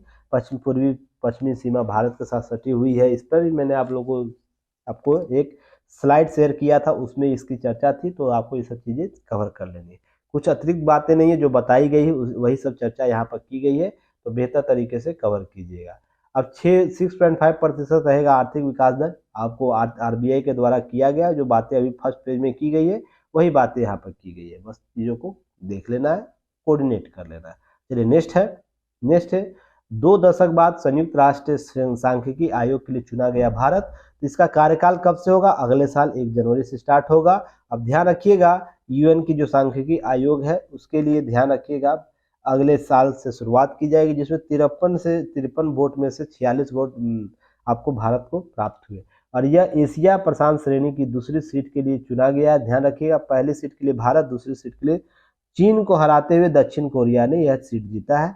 पश्चिमी सीमा भारत के साथ सटी हुई है, इस पर भी मैंने आपको एक स्लाइड शेयर किया था, उसमें इसकी चर्चा थी, तो आपको ये सब चीज़ें कवर कर लेनी है। कुछ अतिरिक्त बातें नहीं है, जो बताई गई है वही सब चर्चा यहाँ पर की गई है, तो बेहतर तरीके से कवर कीजिएगा। अब 6.5% रहेगा आर्थिक विकास दर, आपको आरबीआई के द्वारा किया गया, जो बातें अभी फर्स्ट पेज में की गई है वही बातें यहाँ पर की गई है। बस चीज़ों को देख लेना है, कोऑर्डिनेट कर लेना है। चलिए नेक्स्ट है 2 दशक बाद संयुक्त राष्ट्र सांख्यिकी आयोग के लिए चुना गया भारत। इसका कार्यकाल कब से होगा? अगले साल 1 जनवरी से स्टार्ट होगा। अब ध्यान रखिएगा, यूएन की जो सांख्यिकी आयोग है उसके लिए ध्यान रखिएगा, अगले साल से शुरुआत की जाएगी, जिसमें 53 वोट में से 46 वोट आपको भारत को प्राप्त हुए, और यह एशिया प्रशांत श्रेणी की दूसरी सीट के लिए चुना गया है। ध्यान रखिएगा, पहली सीट के लिए भारत, दूसरी सीट के लिए चीन को हराते हुए दक्षिण कोरिया ने यह सीट जीता है।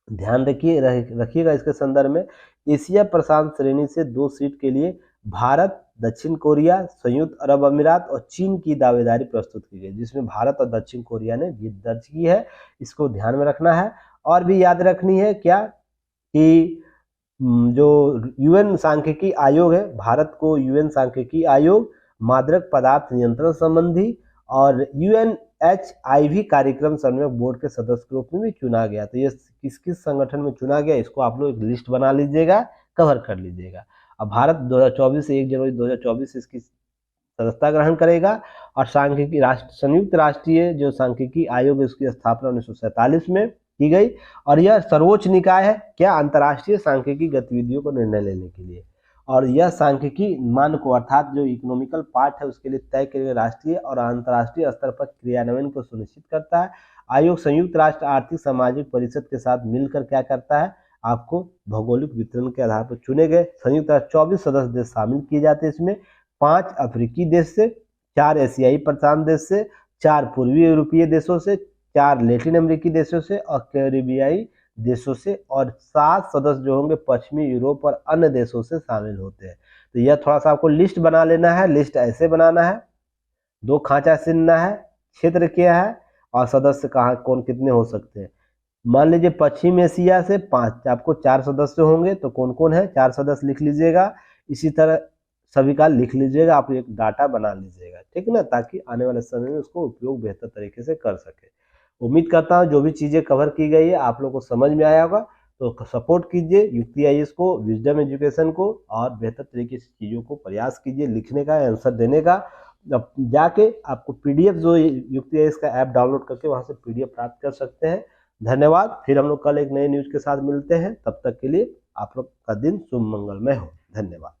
ध्यान रखिएगा इसके संदर्भ में, एशिया प्रशांत श्रेणी से 2 सीट के लिए भारत, दक्षिण कोरिया, संयुक्त अरब अमीरात और चीन की दावेदारी प्रस्तुत की गई, जिसमें भारत और दक्षिण कोरिया ने जीत दर्ज की है। इसको ध्यान में रखना है। और भी याद रखनी है क्या कि जो यूएन सांख्यिकी आयोग है, भारत को यूएन सांख्यिकी आयोग, मादक पदार्थ नियंत्रण संबंधी और UNHIV कार्यक्रम समन्वयक बोर्ड के सदस्य के रूप में भी चुना गया। तो ये किस किस संगठन में चुना गया, इसको आप लोग एक लिस्ट बना लीजिएगा, कवर कर लीजिएगा। अब भारत 2024 से 1 जनवरी 2024 से इसकी सदस्यता ग्रहण करेगा, और संयुक्त राष्ट्रीय जो सांख्यिकी आयोग है उसकी स्थापना 1947 में की गई, और यह सर्वोच्च निकाय है क्या, अंतर्राष्ट्रीय सांख्यिकी गतिविधियों को निर्णय लेने के लिए। और यह सांख्यिकी मानक को, अर्थात जो इकोनॉमिकल पार्ट है उसके लिए तय किए गए राष्ट्रीय और अंतर्राष्ट्रीय स्तर पर क्रियान्वयन को सुनिश्चित करता है। आयोग संयुक्त राष्ट्र आर्थिक सामाजिक परिषद के साथ मिलकर क्या करता है, आपको भौगोलिक वितरण के आधार पर चुने गए संयुक्त राष्ट्र 24 सदस्य देश शामिल किए जाते हैं इसमें, 5 अफ्रीकी देश से, 4 एशियाई प्रशांत देश से, 4 पूर्वी यूरोपीय देशों से, 4 लैटिन अमेरिकी देशों से और कैरिबियाई देशों से, और 7 सदस्य जो होंगे पश्चिमी यूरोप और अन्य देशों से शामिल होते हैं। तो यह थोड़ा सा आपको लिस्ट बना लेना है। लिस्ट ऐसे बनाना है, 2 खांचा चुनना है, क्षेत्र क्या है और सदस्य कहाँ कौन कितने हो सकते हैं। मान लीजिए पश्चिम एशिया से 5, आपको 4 सदस्य होंगे, तो कौन कौन है 4 सदस्य लिख लीजिएगा। इसी तरह सभी का लिख लीजिएगा, आप एक डाटा बना लीजिएगा, ठीक है ना, ताकि आने वाले समय में उसको उपयोग बेहतर तरीके से कर सके। उम्मीद करता हूँ जो भी चीज़ें कवर की गई है आप लोग को समझ में आया होगा, तो सपोर्ट कीजिए युक्ति आईएएस को, विजडम एजुकेशन को, और बेहतर तरीके से चीज़ों को प्रयास कीजिए लिखने का, आंसर देने का। अब जाके आपको पीडीएफ जो युक्ति आईएएस का ऐप डाउनलोड करके वहाँ से पीडीएफ प्राप्त कर सकते हैं। धन्यवाद। फिर हम लोग कल एक नए न्यूज के साथ मिलते हैं, तब तक के लिए आप लोग का दिन शुभ मंगलमय हो। धन्यवाद।